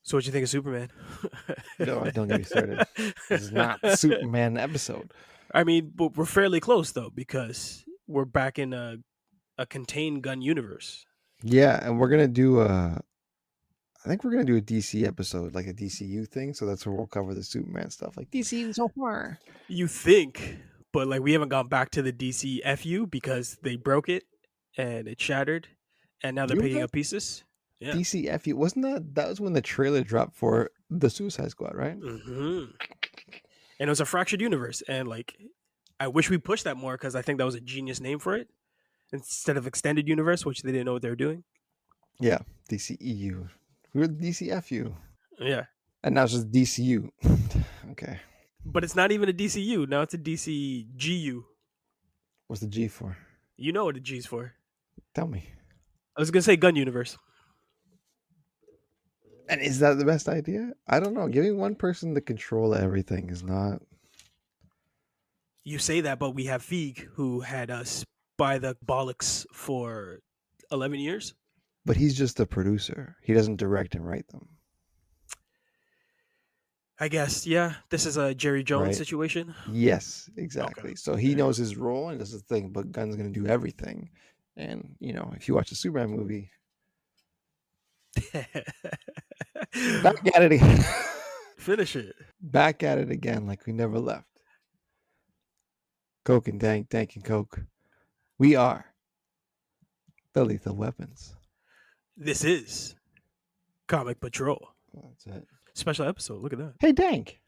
So what you think of Superman? No, don't get me started. This is not the Superman episode. I mean, but we're fairly close though because we're back in a contained gun universe. Yeah, and we're gonna do I think we're gonna do a DC episode, like a DCU thing. So that's where we'll cover the Superman stuff, like DC so far. You think, but like we haven't gone back to the DC FU because they broke it and it shattered, and now they're You picking think up pieces. Yeah. DCFU wasn't that was when the trailer dropped for the Suicide Squad, right? hmm And it was a fractured universe, and like I wish we pushed that more because I think that was a genius name for it instead of extended universe, which they didn't know what they were doing. Yeah, DCEU. We were DCFU, Yeah, and now it's just DCU. Okay, but it's not even a DCU now; it's a DCGU. what's the G for? You know what a G's for? Tell me. I was gonna say gun universe. And is that the best idea? I don't know. Giving one person the control of everything is not. You say that, but we have Feig who had us by the bollocks for 11 years. But he's just a producer. He doesn't direct and write them. I guess, yeah. This is a Jerry Jones Right. situation. Yes, exactly. Okay. So he knows his role and does the thing, but Gunn's going to do everything. And, if you watch the Superman movie, back at it again. Finish it. Back at it again like we never left. Coke and Dank, Dank and Coke. We are the Lethal Weapons. This is Comic Patrol. That's it. Special episode. Look at that. Hey, Dank.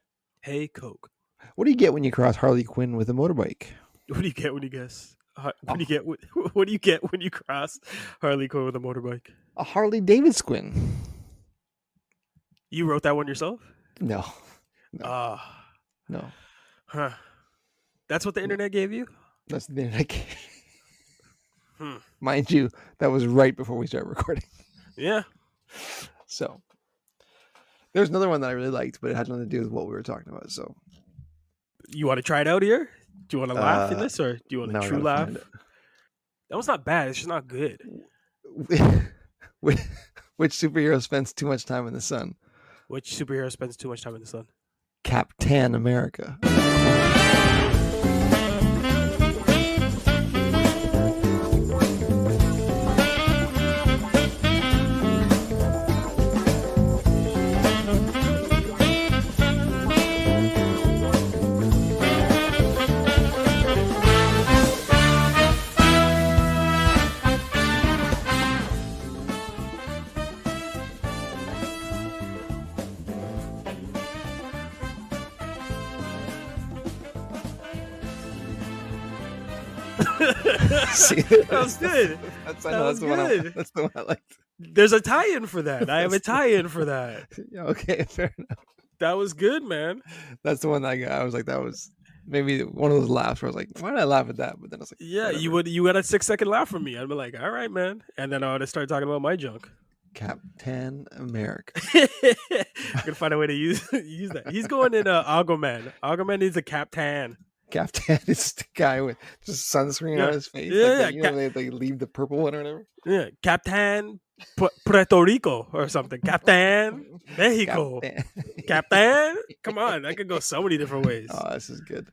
Hey, Coke. What do you get when you cross Harley Quinn with a motorbike? What do you get when you guess? What do you get? What do you get when you cross Harley Quinn with a motorbike? A Harley Davidson. You wrote that one yourself? No. No. Huh. That's what the internet gave you? That's the internet. Mind you, that was right before we started recording. Yeah. So there's another one that I really liked, but it had nothing to do with what we were talking about. So you want to try it out here? Do you want to laugh in this, or do you want a true laugh? That one's not bad. It's just not good. Which superhero spends too much time in the sun? Which superhero spends too much time in the sun? Captain America. See, that was good. That's the one I liked. There's a tie-in for that. I have a tie-in for that. Yeah, okay, fair enough. That was good, man. That's the one I got. I was like, that was maybe one of those laughs where I was like, why did I laugh at that? But then I was like, yeah, whatever. you got a 6-second laugh from me. I'd be like, all right, man. And then I would start talking about my junk. Captain America. I'm gonna find a way to use that. He's going in Aquaman. Aquaman needs a Captain. Captain is the guy with just sunscreen on his face. They leave the purple one or whatever. Yeah, Captain Puerto Rico or something. Captain Mexico. Captain. Come on, that could go so many different ways. Oh, this is good.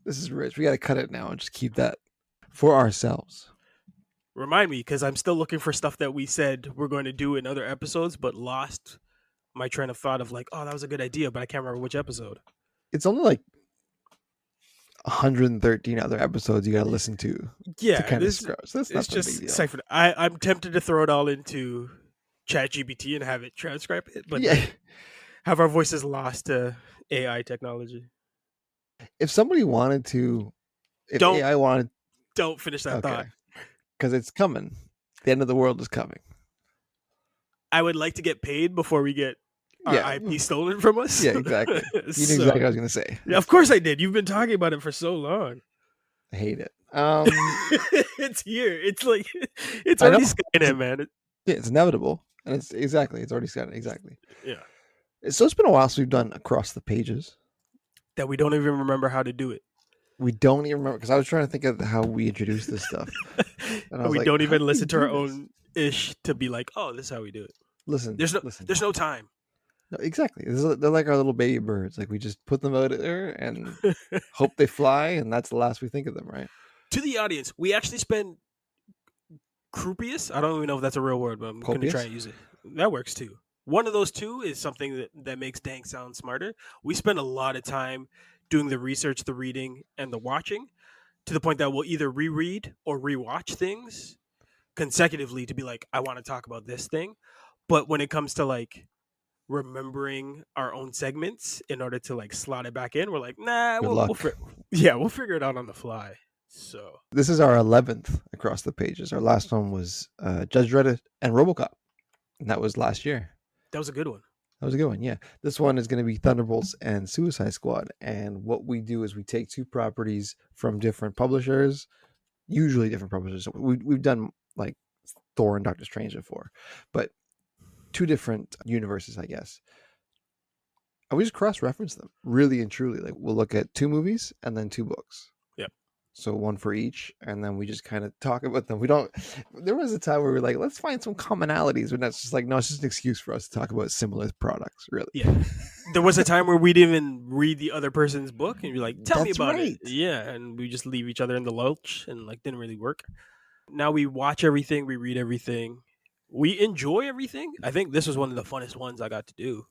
This is rich. We got to cut it now and just keep that for ourselves. Remind me, because I'm still looking for stuff that we said we're going to do in other episodes, but lost my train of thought of like, oh, that was a good idea, but I can't remember which episode. It's only like 113 other episodes you got to listen to. Yeah, to kind of scrub. So that's not it's just ciphered. I'm tempted to throw it all into ChatGPT and have it transcribe it, but have our voices lost to AI technology. If somebody wanted to, don't finish that thought. Because it's coming. The end of the world is coming. I would like to get paid before we get our IP stolen from us. Yeah, exactly. You knew exactly what I was going to say. Yeah, of course I did. You've been talking about it for so long. I hate it. It's here. It's like it's already Skynet, man. Yeah, it's inevitable, and it's already Skynet. Exactly. Yeah. So it's been a while since we've done Across the Pages. That we don't even remember how to do it. We don't even remember, because I was trying to think of how we introduced this stuff. And we don't even listen to our own ish to be like, oh, this is how we do it. Listen. There's no time. No, exactly. They're like our little baby birds. Like we just put them out there and hope they fly, and that's the last we think of them, right? To the audience, we actually spend croupious. I don't even know if that's a real word, but I'm going to try Copious? and use it. That works too. One of those two is something that makes Dank sound smarter. We spend a lot of time doing the research, the reading, and the watching to the point that we'll either reread or rewatch things consecutively to be like, I want to talk about this thing. But when it comes to like remembering our own segments in order to like slot it back in, we're like, nah, Good we'll luck. we'll figure it out on the fly. So This is our 11th across the pages. Our last one was Judge Dredd and RoboCop, and that was last year. that was a good one. That was a good one, yeah. This one is going to be Thunderbolts and Suicide Squad, and what we do is we take two properties from different publishers, usually different publishers. We've done like Thor and Doctor Strange before, but two different universes, I guess. And we just cross-reference them, really and truly. Like we'll look at two movies and then two books. Yep. So one for each, and then we just kind of talk about them. We don't. There was a time where we were like, let's find some commonalities, and that's just like, no, it's just an excuse for us to talk about similar products, really. Yeah. There was a time where we didn't even read the other person's book, and you're like, "Tell me That's about right. it." Yeah, and we just leave each other in the lurch, and like didn't really work. Now we watch everything, we read everything, we enjoy everything. I think this was one of the funnest ones I got to do.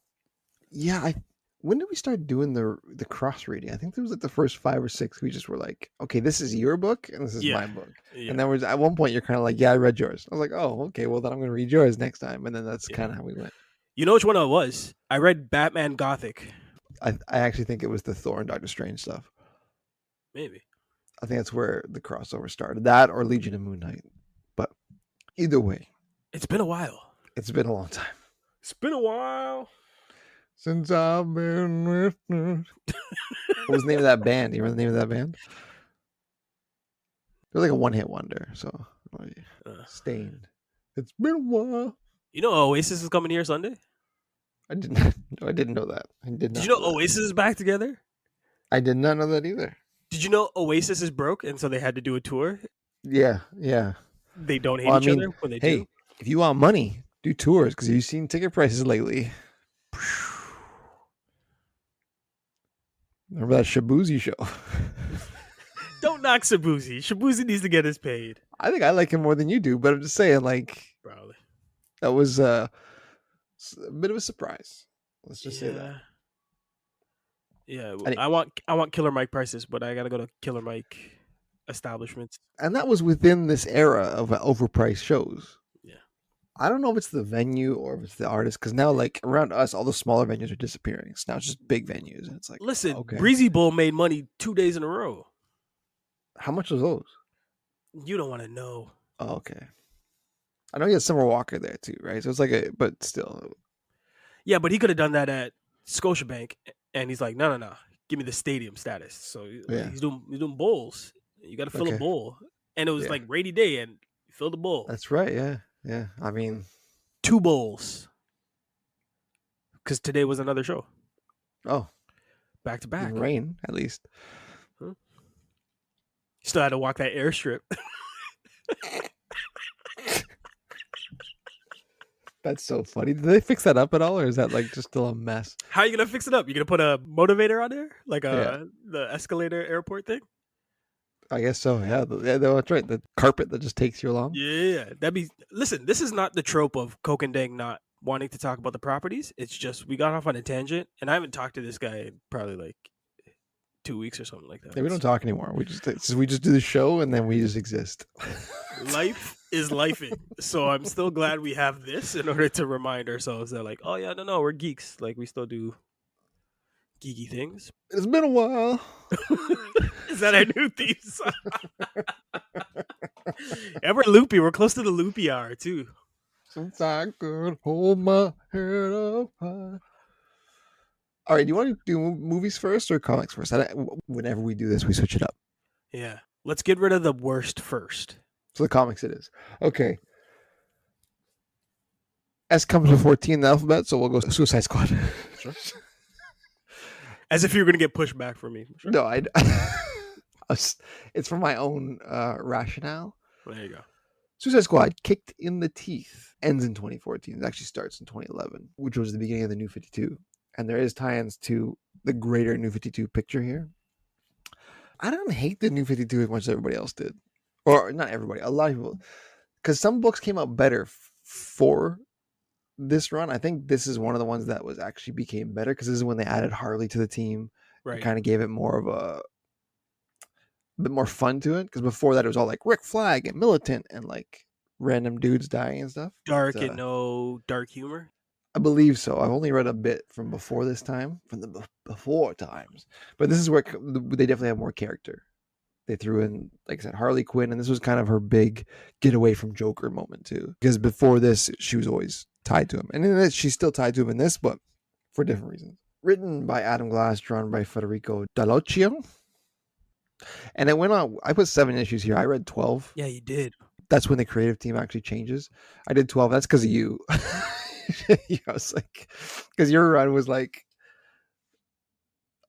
Yeah, when did we start doing the cross reading? I think there was like the first 5 or 6. We just were like, okay, this is your book and this is Yeah. my book. Yeah. And then at one point you're kind of like, yeah, I read yours. I was like, oh, okay, well then I'm going to read yours next time. And then that's Yeah. kind of how we went. You know which one I was? I read Batman Gothic. I actually think it was the Thor and Doctor Strange stuff. Maybe. I think that's where the crossover started. That or Legion of Moon Knight. But either way, It's been a while. it's been a long time It's been a while. since I've been with you. What was the name of that band? Do you remember the name of that band? They're like a one-hit wonder. So Stained. It's been a while. You know Oasis is coming here Sunday? I didn't. No, I didn't know that. I did not. Did you know that. Oasis is back together? I did not know that either. Did you know Oasis is broke and so they had to do a tour? Yeah. They don't hate Well, I each mean, other when they hey, do. if you want money, do tours because you've seen ticket prices lately. Remember that Shabuzi show? Don't knock Shabuzi. Shabuzi needs to get his paid. I think I like him more than you do, but I'm just saying, like, Probably. that was a bit of a surprise. Let's just say that. Yeah, And I want Killer Mike prices, but I gotta go to Killer Mike establishments. And that was within this era of overpriced shows. Yeah. I don't know if it's the venue or if it's the artist, because now, like, around us, all the smaller venues are disappearing. So now it's just big venues. And it's like, Listen, okay. Breezy Bull made money 2 days in a row. How much was those? You don't want to know. Oh, okay. I know he had Summer Walker there too, right? So it's like but still. Yeah, but he could have done that at Scotiabank, and he's like, no, give me the stadium status. So Yeah. he's doing bowls. You got to fill a Okay. bowl, and it was Yeah. like rainy day, and you filled the bowl. That's right. Yeah. I mean, 2 bowls, because today was another show, oh, back to back. rain at least. Still had to walk that airstrip. That's so funny. Did they fix that up at all, or is that like just still a mess? How are you gonna fix it up? You gonna put a motivator on there, like Yeah. the escalator airport thing? I guess so. Yeah, that's right. The carpet that just takes you along. Yeah, that'd be. Listen, this is not the trope of Coke and Dang not wanting to talk about the properties. It's just we got off on a tangent, and I haven't talked to this guy in probably like 2 weeks or something like that. Yeah, we don't talk anymore. We just do the show and then we just exist. Life is lifing, so I'm still glad we have this in order to remind ourselves that, like, oh yeah, no, we're geeks. Like we still do geeky things. It's been a while. Is that our new theme song? And we're loopy. We're close to the loopy hour too. Since I could hold my head up high. All right, do you want to do movies first or comics first? Whenever we do this, we switch it up. Yeah, let's get rid of the worst first. So the comics it is. Okay. S comes before T in the alphabet, so we'll go Suicide Squad. Sure. As if you were going to get pushed back from me. Sure. No, it's for my own rationale. There you go. Suicide Squad Kicked in the Teeth ends in 2014. It actually starts in 2011, which was the beginning of the New 52. And there is tie-ins to the greater New 52 picture here. I don't hate the New 52 as much as everybody else did. Or not everybody, a lot of people. Because some books came out better for this run. I think this is one of the ones that was actually became better because this is when they added Harley to the team and Right. kind of gave it more of a bit more fun to it. Because before that, it was all like Rick Flag and Militant and like random dudes dying and stuff. Dark and no dark humor. I believe so. I've only read a bit from before this time, from the before times, but this is where they definitely have more character. They threw in, like I said, Harley Quinn, and this was kind of her big get away from Joker moment too. Because before this, she was always tied to him, and in this, she's still tied to him in this, but for different reasons. Written by Adam Glass, drawn by Federico Dallocchio, and it went on. I put 7 issues here. I read 12. Yeah, you did. That's when the creative team actually changes. I did 12. That's because of you. I was like, because your run was like,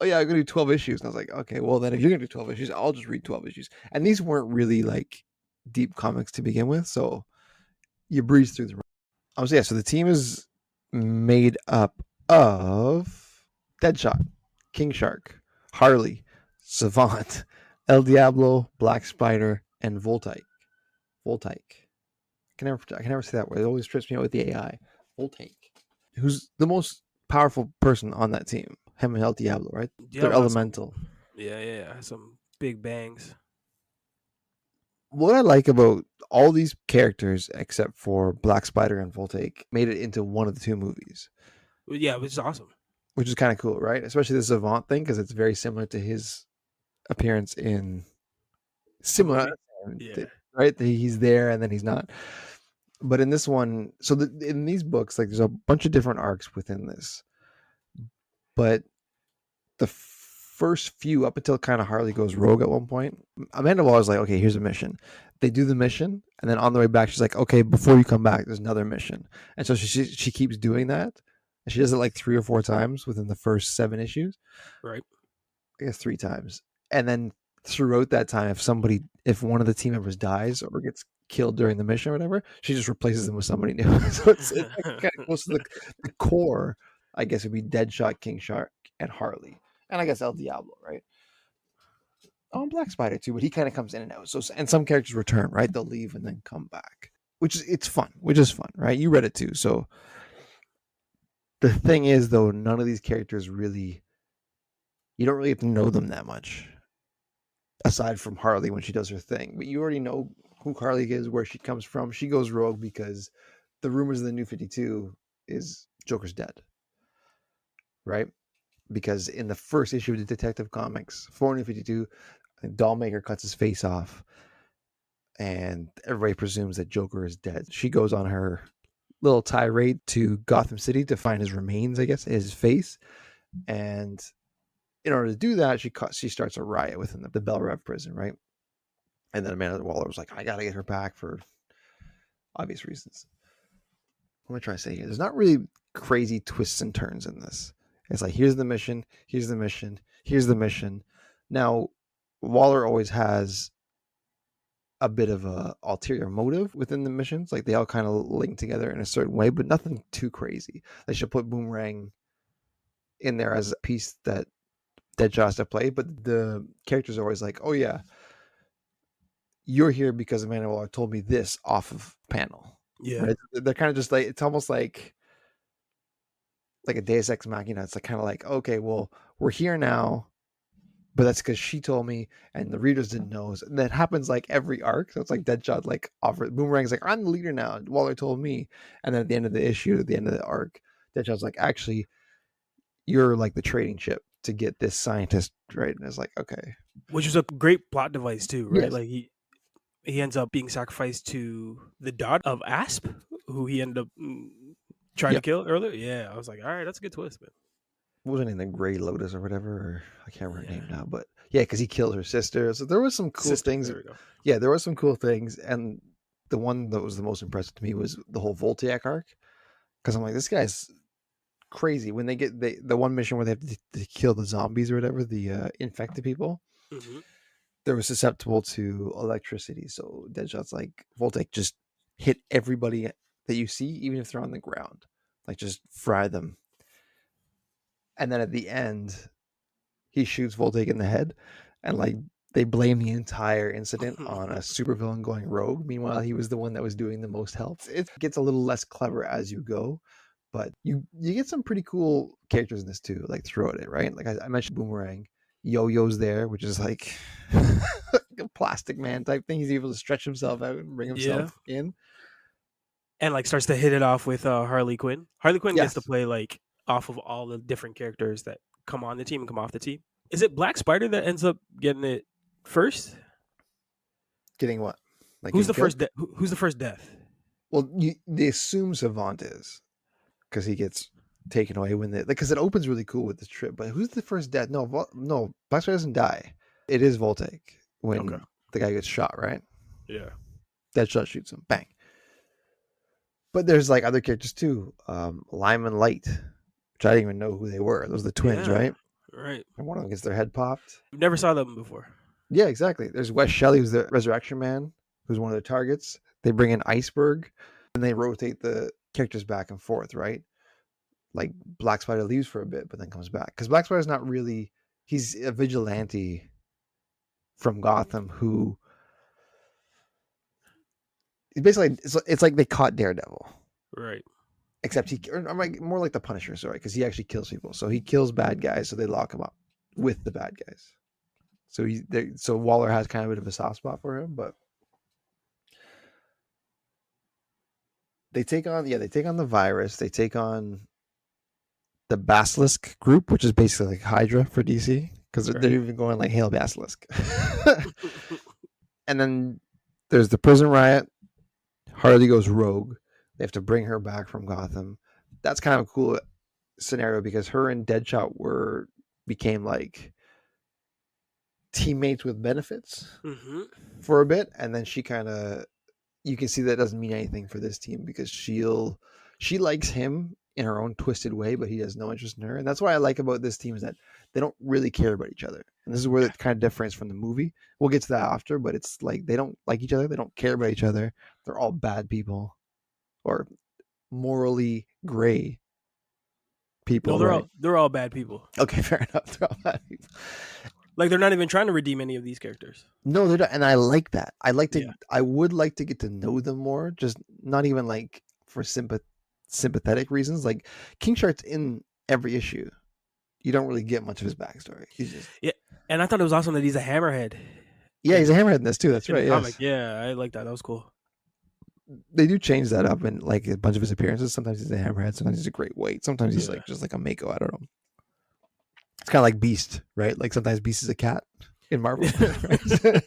oh yeah, I'm gonna do 12 issues. And I was like, okay, well then if you're gonna do 12 issues, I'll just read 12 issues. And these weren't really like deep comics to begin with, so you breeze through the run. I was, yeah, so the team is made up of Deadshot, King Shark, Harley, Savant, El Diablo, Black Spider, and Voltaic. I can never say that word. It always trips me out with the AI. Voltaic. Who's the most powerful person on that team? Him and El Diablo, right? They're Diablo has some. elemental. Yeah, some big bangs. What I like about all these characters, except for Black Spider and Voltaic, made it into one of the 2 movies, Yeah, which is awesome. which is kind of cool, right? Especially the Savant thing, because it's very similar to his appearance in The similar, movie. Yeah. right? He's there and then he's not. But in this one, so in these books, like there's a bunch of different arcs within this, but the first few up until kind of Harley goes rogue at one point, Amanda Waller's like, okay, here's a mission. They do the mission, and then on the way back, she's like, okay, before you come back, there's another mission. And so she keeps doing that. And she does it like 3 or 4 times within the first 7 issues. Right. I guess 3 times. And then throughout that time, if one of the team members dies or gets killed during the mission or whatever, she just replaces them with somebody new. So it's like kind of close to the core, I guess would be Deadshot, King Shark, and Harley. And I guess El Diablo, right? Oh, and Black Spider too, but he kind of comes in and out. So, and some characters return, right? They'll leave and then come back, it's fun, right? You read it too. So the thing is, though, none of these characters really, you don't really have to know them that much, aside from Harley when she does her thing. But you already know who Harley is, where she comes from. She goes rogue because the rumors of the New 52 is Joker's dead, right? Because in the first issue of the Detective Comics, 452, Dollmaker cuts his face off, and everybody presumes that Joker is dead. She goes on her little tirade to Gotham City to find his remains, I guess, his face. And in order to do that, she starts a riot within the Belle Rev prison, right? And then Amanda Waller was like, I gotta get her back for obvious reasons. What am I trying to say here? There's not really crazy twists and turns in this. It's like, here's the mission, here's the mission, here's the mission. Now, Waller always has a bit of a ulterior motive within the missions. Like they all kind of link together in a certain way, but nothing too crazy. They should put Boomerang in there as a piece that Deadshot has to play, but the characters are always like, oh yeah, you're here because Amanda Waller told me this off of panel. Yeah. Right? They're kind of just like, it's almost like a Deus Ex Machina. It's like kind of like, okay, well, we're here now, but that's because she told me and the readers didn't know. And that happens like every arc. So it's like Deadshot like offer Boomerang's like, I'm the leader now. Waller told me. And then at the end of the issue, at the end of the arc, Deadshot's like, actually, you're like the trading chip to get this scientist, right? And it's like, okay. Which was a great plot device too, right? Yes. Like he ends up being sacrificed to the daughter of Asp, who he ended up trying to Yep. kill earlier. Yeah, I was like, all right, that's a good twist, man. What was her name? The Gray Lotus or whatever? Or I can't remember her name now. But yeah, because he killed her sister. So there was some cool things. There we go. Yeah, there were some cool things. And the one that was the most impressive to me was the whole Voltaic arc. Because I'm like, this guy's crazy. When they get the one mission where they have to kill the zombies or whatever, the infected people, Hmm. they were susceptible to electricity. So Deadshot's like, Voltec, just hit everybody that you see, even if they're on the ground, like just fry them. And then at the end, he shoots Voltec in the head, and like they blame the entire incident on a supervillain going rogue. Meanwhile, he was the one that was doing the most help. It gets a little less clever as you go, but you get some pretty cool characters in this too, like throughout it, right? Like I mentioned, Boomerang, Yo-Yo's there, which is like a plastic man type thing. He's able to stretch himself out and bring Yeah. himself in. And like starts to hit it off with Harley Quinn. Harley Quinn gets to Yes, play like off of all the different characters that come on the team and come off the team. Is it Black Spider that ends up getting it first? getting what? Like Who's getting the killed? first? Who's the first death? Well, they assume Savant is, because he gets taken away when because it opens really cool with this trip. But who's the first death? No, no, Black Spider doesn't die. It is Voltec Okay. when the guy gets shot, right? Yeah. Deadshot shoots him, bang. But there's like other characters too. Lyman Light, which I didn't even know who they were. Those are the twins, Yeah. right? Right. And one of them gets their head popped. Never saw them before. Yeah, exactly. There's Wes Shelley, who's the Resurrection Man, who's one of the targets. They bring in Iceberg, and they rotate the characters back and forth, right? Like Black Spider leaves for a bit, but then comes back because Black Spider's not really. He's a vigilante from Gotham who. Basically, it's like they caught Daredevil, Right. except or more like the Punisher, sorry, because he actually kills people. So he kills bad guys, so they lock him up with the bad guys. So Waller has kind of a bit of a soft spot for him, but they take on the virus. They take on the Basilisk group, which is basically like Hydra for DC, because they're even going like Hail Basilisk. And then there's the prison riot. Harley goes rogue. They have to bring her back from Gotham. That's kind of a cool scenario because her and Deadshot became like teammates with benefits for a bit, and then she kind of, you can see that doesn't mean anything for this team because she likes him in her own twisted way, but he has no interest in her. And that's what I like about this team is that they don't really care about each other. And this is where it kind of differs from the movie. We'll get to that after, but it's like they don't like each other. They don't care about each other. They're all bad people or morally gray people. No, they're all bad people. Okay, fair enough. They're all bad people. Like they're not even trying to redeem any of these characters. No, they're not, and I like that. I would like to get to know them more, just not even like for sympathetic reasons. Like King Shark's in every issue. You don't really get much of his backstory. He's just and I thought it was awesome that he's a hammerhead. Yeah, he's a hammerhead in this too. That's right. Yes. Yeah, I like that. That was cool. They do change that up in like a bunch of his appearances. Sometimes he's a hammerhead. Sometimes he's a great weight. Sometimes he's like just like a Mako. I don't know. It's kind of like Beast, right? Like sometimes Beast is a cat in Marvel. Right?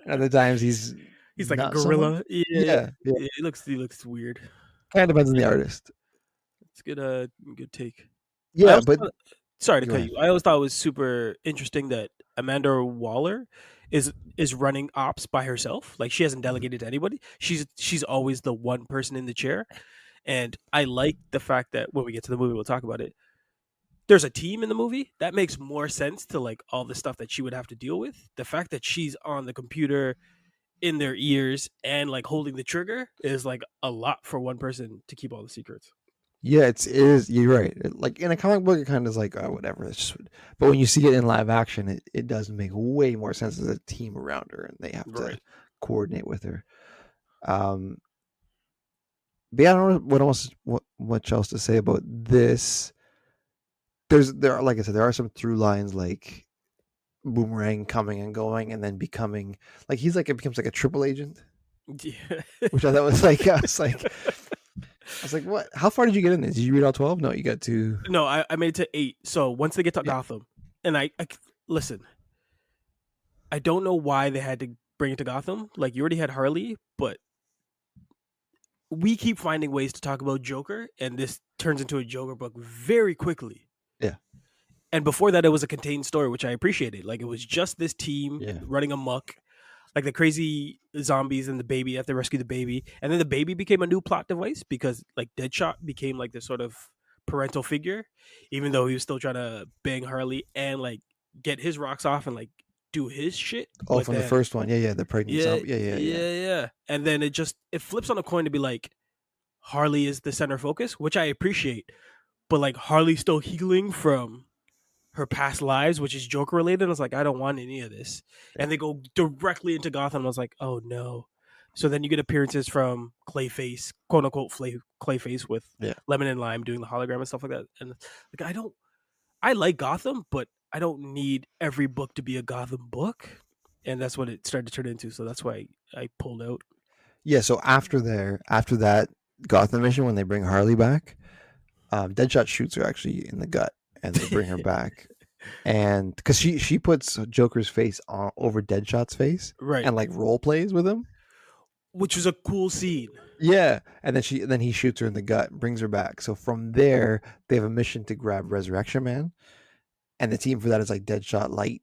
Other times he's like a gorilla. Yeah. He looks weird. Kind of depends on the artist. It's good. Good take. Yeah, but sorry to cut you. I always thought it was super interesting that Amanda Waller is running ops by herself. Like she hasn't delegated to anybody. She's always the one person in the chair. And I like the fact that when we get to the movie, we'll talk about it. There's a team in the movie that makes more sense to like all the stuff that she would have to deal with. The fact that she's on the computer in their ears and like holding the trigger is like a lot for one person to keep all the secrets. Yeah, it is. You're right. Like in a comic book, it kind of is like, oh, whatever. It's just, but when you see it in live action, it does make way more sense as a team around her, and they have to coordinate with her. But yeah, I don't know what much else to say about this. There are, like I said, there are some through lines like Boomerang coming and going, and then becoming like it becomes like a triple agent. Yeah. Which I thought was like I was like, what? How far did you get in this? Did you read all 12? No, you got to. No, I made it to 8. So once they get to Gotham, and I listen, I don't know why they had to bring it to Gotham. Like you already had Harley, but we keep finding ways to talk about Joker, and this turns into a Joker book very quickly. Yeah. And before that, it was a contained story, which I appreciated. Like it was just this team running amok, like the crazy zombies and the baby. Have to rescue the baby, and then the baby became a new plot device because like Deadshot became like this sort of parental figure, even though he was still trying to bang Harley and like get his rocks off and like do his shit, Oh, but from the then first one, yeah, the pregnant yeah, zombie, yeah. yeah, and then it flips on a coin to be like Harley is the center focus, which I appreciate, but like Harley's still healing from her past lives, which is Joker related. I was like, I don't want any of this. Yeah. And they go directly into Gotham. I was like, oh no. So then you get appearances from Clayface, quote unquote Clayface with Yeah. Lemon and Lime doing the hologram and stuff like that. And like I like Gotham, but I don't need every book to be a Gotham book. And that's what it started to turn into. So that's why I pulled out. Yeah, so after that Gotham mission, when they bring Harley back, Deadshot shoots her actually in the gut, and they bring her back, and because she puts Joker's face over Deadshot's face, Right. and like role plays with him. Which was a cool scene. Yeah, and then he shoots her in the gut, and brings her back. So from there, they have a mission to grab Resurrection Man, and the team for that is like Deadshot, Light,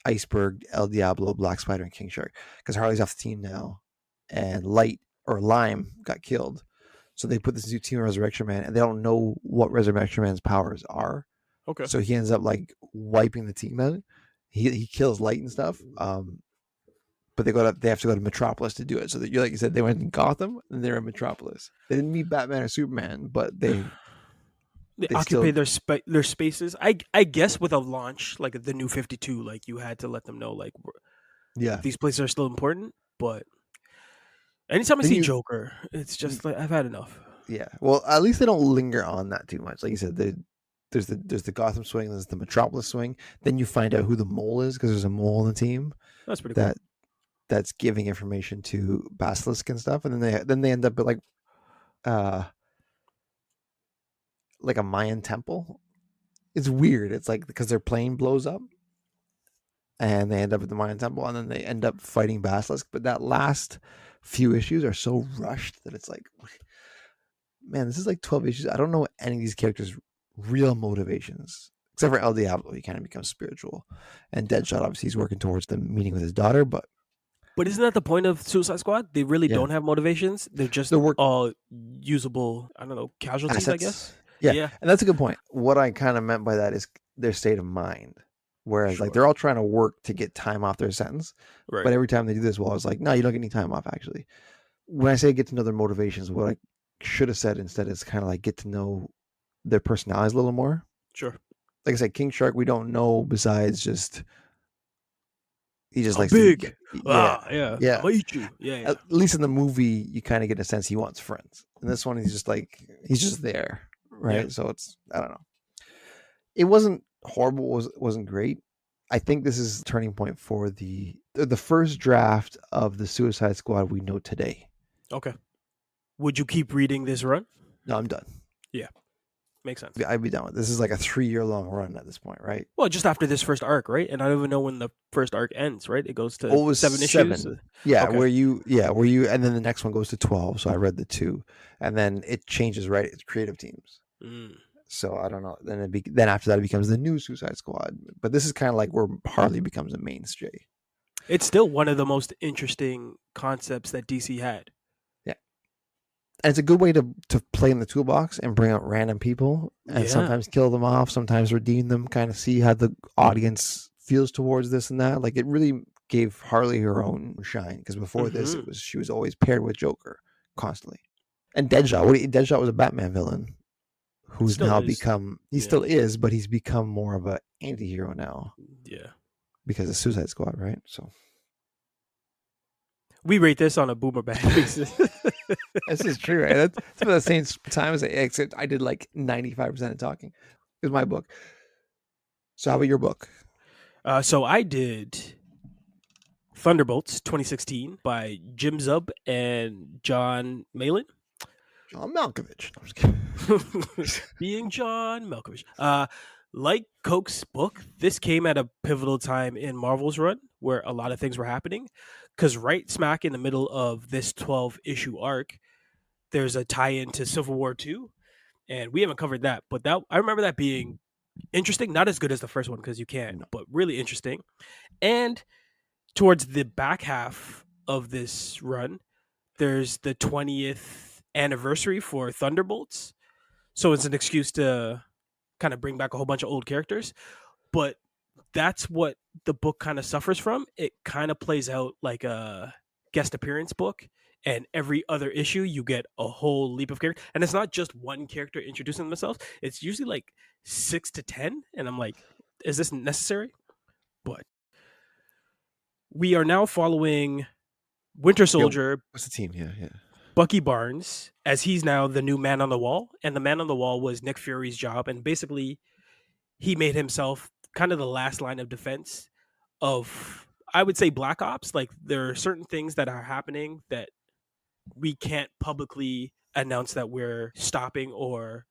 Iceberg, El Diablo, Black Spider, and King Shark. Because Harley's off the team now, and Light or Lime got killed. So they put this new team of Resurrection Man, and they don't know what Resurrection Man's powers are. Okay. So he ends up like wiping the team out. He kills Light and stuff. But they have to go to Metropolis to do it. So that you like you said, they went in Gotham and they're in Metropolis. They didn't meet Batman or Superman, but They they occupy still their spaces. I guess with a launch like the new 52, like you had to let them know like yeah. these places are still important. But anytime I Then see you Joker, it's just like I've had enough. yeah. Well, at least they don't linger on that too much. Like you said, there's the Gotham swing, there's the Metropolis swing. Then you find out who the mole is because there's a mole on the team That's pretty cool. that that's giving information to Basilisk and stuff, and then they end up at uh like a Mayan temple. It's weird. It's like because their plane blows up and they end up at the Mayan temple, and then they end up fighting Basilisk. But that last few issues are so rushed that it's like, man, this is like 12 issues. I don't know any of these characters' real motivations, except for El Diablo. He kind of becomes spiritual, and Deadshot obviously he's working towards the meeting with his daughter. But But isn't that the point of Suicide Squad? They really yeah, don't have motivations. They're just the work all usable. I don't know, casualties. I assets. guess. Yeah, Yeah. and that's a good point. What I kind of meant by that is their state of mind. Whereas like Sure. they're all trying to work to get time off their sentence, Right. but every time they do this, well, I was like, no, you don't get any time off. Actually, when I say get to know their motivations, what I should have said instead is kind of like get to know their personalities a little more. Sure. Like I said, King Shark, we don't know besides just he just I'm likes to big. yeah, Yeah. I'm yeah. gonna eat you. Yeah. Yeah. At least in the movie, you kind of get a sense he wants friends. And this one, he's just like he's just there, right? Yeah. So it's I don't know. It wasn't horrible. Wasn't great. I think this is a turning point for the first draft of the Suicide Squad we know today. Okay. Would you keep reading this run? No, I'm done. Yeah. Makes sense. I'd be done with this. Is like a 3 year long run at this point, right? Well, just after this first arc, right? And I don't even know when the first arc ends, right? It goes to Oh, it was 7 issues. Yeah, Okay. where you, and then the next one goes to 12. So I read the 2, and then it changes, right? It's creative teams. Mm. So I don't know. Then after that, it becomes the new Suicide Squad. But this is kind of like where Harley becomes a mainstay. It's still one of the most interesting concepts that DC had. Yeah, and it's a good way to play in the toolbox and bring out random people and Yeah. sometimes kill them off, sometimes redeem them. Kind of see how the audience feels towards this and that. Like it really gave Harley her own shine because before this, Mhm. she was always paired with Joker constantly. And Deadshot, Deadshot was a Batman villain who's Still now is. become he Yeah. still is, but he's become more of a anti-hero now Yeah. because of Suicide Squad, right? So We rate this on a boomer bag basis. this is true, right? That's about the same time as except I did like 95% of talking. It's my book. So how about your book? So I did Thunderbolts 2016 by Jim Zub and John Malin. John Malkovich. No, I'm just kidding. Being John Malkovich. Like Coke's book, this came at a pivotal time in Marvel's run where a lot of things were happening. Because right smack in the middle of this 12-issue arc, there's a tie-in to Civil War 2. And we haven't covered that, but that I remember that being interesting. Not as good as the first one because you can't, No. but really interesting. And towards the back half of this run, there's the 20th anniversary for Thunderbolts. So it's an excuse to kind of bring back a whole bunch of old characters. But that's what the book kind of suffers from. It kind of plays out like a guest appearance book, and every other issue you get a whole leap of character, and it's not just one character introducing themselves. It's usually like 6 to 10, and I'm like, is this necessary? But we are now following Winter Yo, Soldier, what's the team? Yeah, yeah. Bucky Barnes, as he's now the new man on the wall, and the man on the wall was Nick Fury's job, and basically he made himself kind of the last line of defense of, I would say, Black Ops. Like, there are certain things that are happening that we can't publicly announce that we're stopping or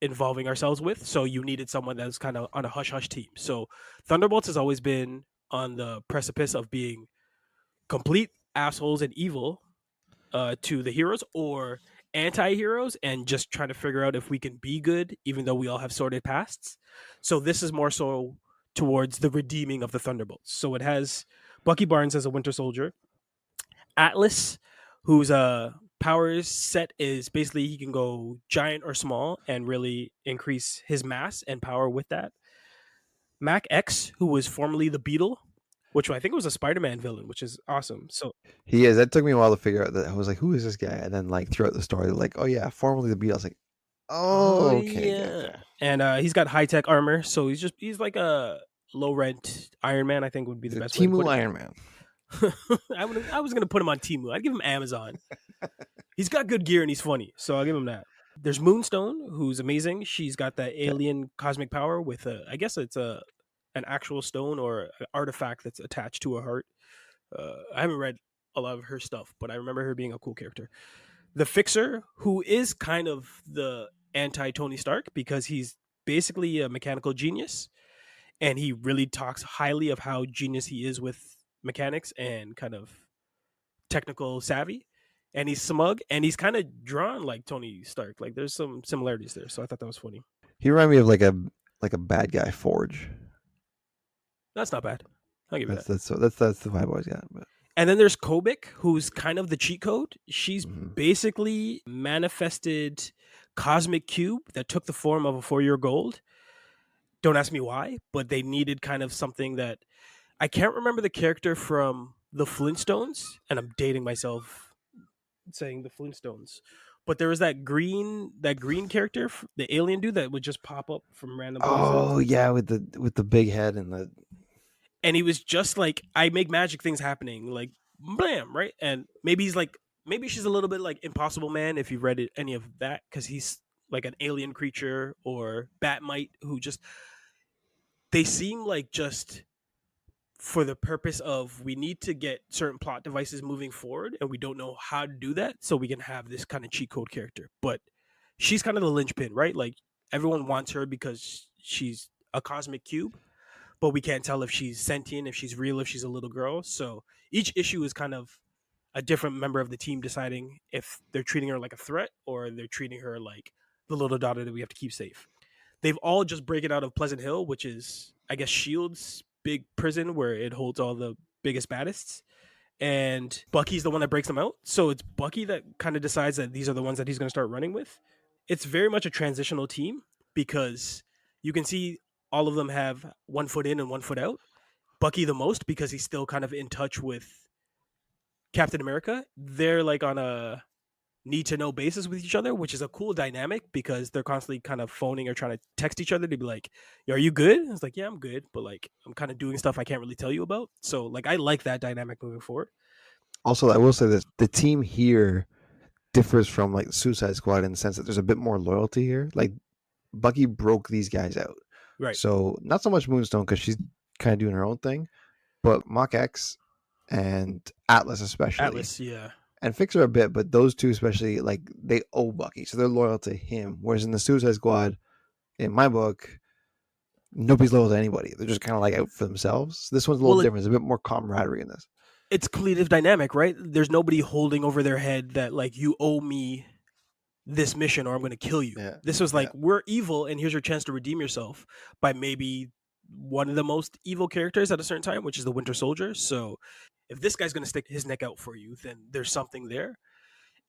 involving ourselves with. So you needed someone that's kind of on a hush hush team. So Thunderbolts has always been on the precipice of being complete assholes and evil to the heroes, or anti-heroes, and just trying to figure out if we can be good even though we all have sordid pasts. So this is more so towards the redeeming of the Thunderbolts. So it has Bucky Barnes as a Winter Soldier, Atlas, whose powers set is basically he can go giant or small and really increase his mass and power with that. Mac X, who was formerly the Beetle, which I think was a Spider-Man villain, which is awesome. So He is. That took me a while to figure out. That I was like, who is this guy? And then like throughout the story, like, oh yeah, formerly the Beatles. I was like, oh oh okay, yeah, gotcha. and he's got high tech armor, so he's like a low rent Iron Man. I think would be He's the a best way to Timu put it. Iron Man. I was gonna put him on Timu. I'd give him Amazon. He's got good gear and he's funny, so I'll give him that. There's Moonstone, who's amazing. She's got that Yeah. alien cosmic power with a, I guess it's a an actual stone or an artifact that's attached to a heart. I haven't read a lot of her stuff, but I remember her being a cool character. The Fixer, who is kind of the anti Tony Stark because he's basically a mechanical genius, and he really talks highly of how genius he is with mechanics and kind of technical savvy. And he's smug and he's kind of drawn like Tony Stark. Like, there's some similarities there, so I thought that was funny. He reminded me of like a bad guy Forge. That's not bad. I'll give you that. That's the vibe I always got. But And then there's Kobik, who's kind of the cheat code. She's mhm. basically manifested cosmic cube that took the form of a 4-year gold. Don't ask me why, but they needed kind of something that I can't remember the character from the Flintstones, and I'm dating myself saying the Flintstones. But there was that green character, the alien dude that would just pop up from random places, Oh yeah, with the big head and the and he was just like, I make magic things happening, like blam, right? And maybe he's like, maybe she's a little bit like Impossible Man if you've read any of that, because he's like an alien creature, or Batmite, who just, they seem like just for the purpose of, we need to get certain plot devices moving forward and we don't know how to do that, so we can have this kind of cheat code character. But she's kind of the linchpin, right? Like, everyone wants her because she's a cosmic cube, but we can't tell if she's sentient, if she's real, if she's a little girl. So each issue is kind of a different member of the team deciding if they're treating her like a threat or they're treating her like the little daughter that we have to keep safe. They've all just breaking out of Pleasant Hill, which is, I guess, Shield's big prison where it holds all the biggest baddists. And Bucky's the one that breaks them out. So it's Bucky that kind of decides that these are the ones that he's going to start running with. It's very much a transitional team because you can see all of them have 1 foot in and 1 foot out. Bucky the most because he's still kind of in touch with Captain America. They're like on a need to know basis with each other, which is a cool dynamic because they're constantly kind of phoning or trying to text each other to be like, "Yo, are you good?" And it's like, "Yeah, I'm good," but like, I'm kind of doing stuff I can't really tell you about. So like, I like that dynamic moving forward. also I will say this: the team here differs from like Suicide Squad in the sense that there's a bit more loyalty here. Like Bucky broke these guys out, Right. so not so much Moonstone because she's kind of doing her own thing, but Mach X and Atlas especially, Atlas, yeah. and Fixer a bit, but those two especially, like they owe Bucky, so they're loyal to him. Whereas in the Suicide Squad, in my book, nobody's loyal to anybody. They're just kind of like out for themselves. This one's a little Well, different. There's a bit more camaraderie in this. it's collective dynamic, right? There's nobody holding over their head that like, you owe me this mission or I'm going to kill you. Yeah, This was yeah. like, we're evil and here's your chance to redeem yourself by maybe one of the most evil characters at a certain time, which is the Winter Soldier. So if this guy's going to stick his neck out for you, then there's something there.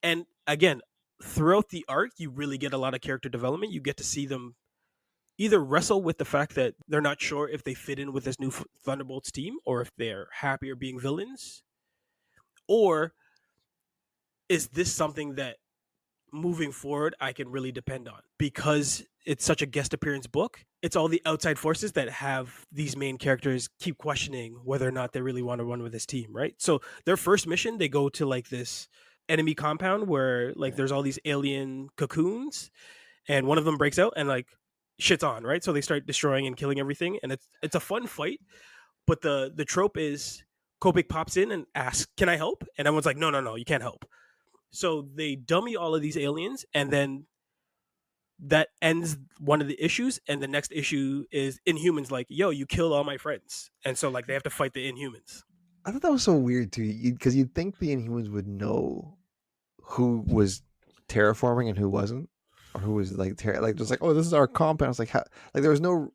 And again, throughout the arc, you really get a lot of character development. You get to see them either wrestle with the fact that they're not sure if they fit in with this new Thunderbolts team or if they're happier being villains, or is this something that moving forward I can really depend on because it's such a guest appearance book. It's all the outside forces that have these main characters keep questioning whether or not they really want to run with this team, right? So their first mission, they go to like this enemy compound where like there's all these alien cocoons, and one of them breaks out and like shit's on, right? So they start destroying and killing everything, and it's a fun fight. But the trope is Kopik pops in and asks, "Can I help?" And everyone's like, "No, no, no, you can't help." So they dummy all of these aliens, and then that ends one of the issues. And the next issue is Inhumans, like, "Yo, you killed all my friends," and so like they have to fight the Inhumans. I thought that was so weird too, because you'd think the Inhumans would know who was terraforming and who wasn't, or who was like like just like, oh, this is our compound. It's like how, like there was no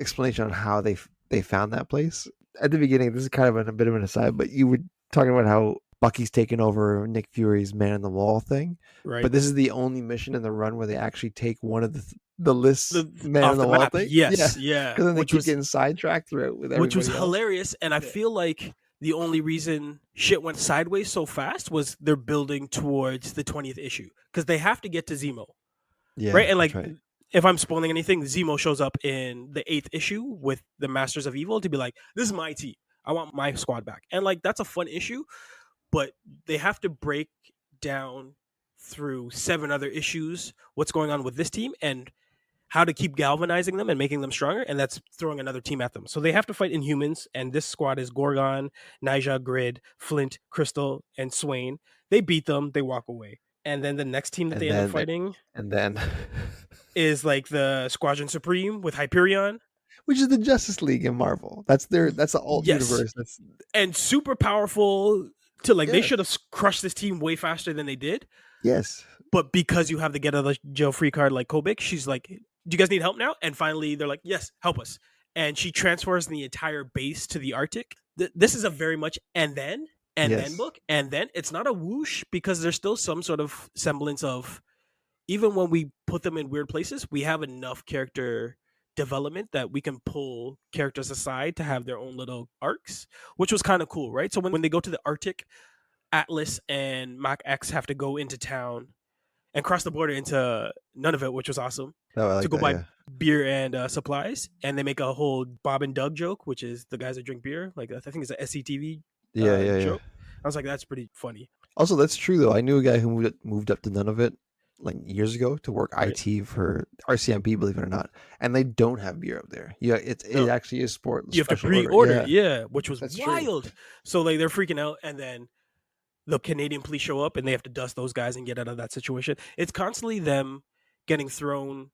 explanation on how they found that place at the beginning. This is kind of a bit of an aside, but you were talking about how Bucky's taken over Nick Fury's man in the wall thing, Right. but this is the only mission in the run where they actually take one of the lists The man in off the the wall map, thing. Yeah, yes, yeah, because then they which keep was getting sidetracked throughout with which was everybody else. hilarious. And I Yeah. feel like the only reason shit went sideways so fast was they're building towards the 20th issue because they have to get to Zemo, Yeah, right? And that's like, right. if I'm spoiling anything, Zemo shows up in the 8th issue with the Masters of Evil to be like, "This is my team. I want my squad back." And like, that's a fun issue, but they have to break down through 7 other issues what's going on with this team and how to keep galvanizing them and making them stronger, and that's throwing another team at them. So they have to fight Inhumans, and this squad is Gorgon, Nyjah, Grid, Flint, Crystal, and Swain. They beat them, they walk away. And then the next team that they And end up then fighting and then is like the Squadron Supreme with Hyperion. which is the Justice League in Marvel. That's the alt Yes. universe. That's And super powerful to like, they yes, should have crushed this team way faster than they did. yes, But because you have the get out of the jail free card like Kobik, she's like, "Do you guys need help now?" And finally, they're like, "Yes, help us." And she transfers the entire base to the Arctic. This is a very much and then yes. book, and then it's not a whoosh because there's still some sort of semblance of, even when we put them in weird places, we have enough character development that we can pull characters aside to have their own little arcs, which was kind of cool, right? So when they go to the Arctic, Atlas and Mach X have to go into town and cross the border into Nunavut, which was awesome, No, I to like go that. buy Yeah, beer and supplies. And they make a whole Bob and Doug joke, which is the guys that drink beer. Like, I think it's a SCTV yeah, yeah, yeah. joke. I was like, that's pretty funny, Also, that's true though. I knew a guy who moved up to Nunavut like years ago to work right? IT for RCMP, believe it or not, and they don't have beer up there. Yeah, it No, actually is sport you have to special order. pre-order, Yeah, yeah, which was that's true. wild. So like they're freaking out, and then the Canadian police show up, and they have to dust those guys and get out of that situation. It's constantly them getting thrown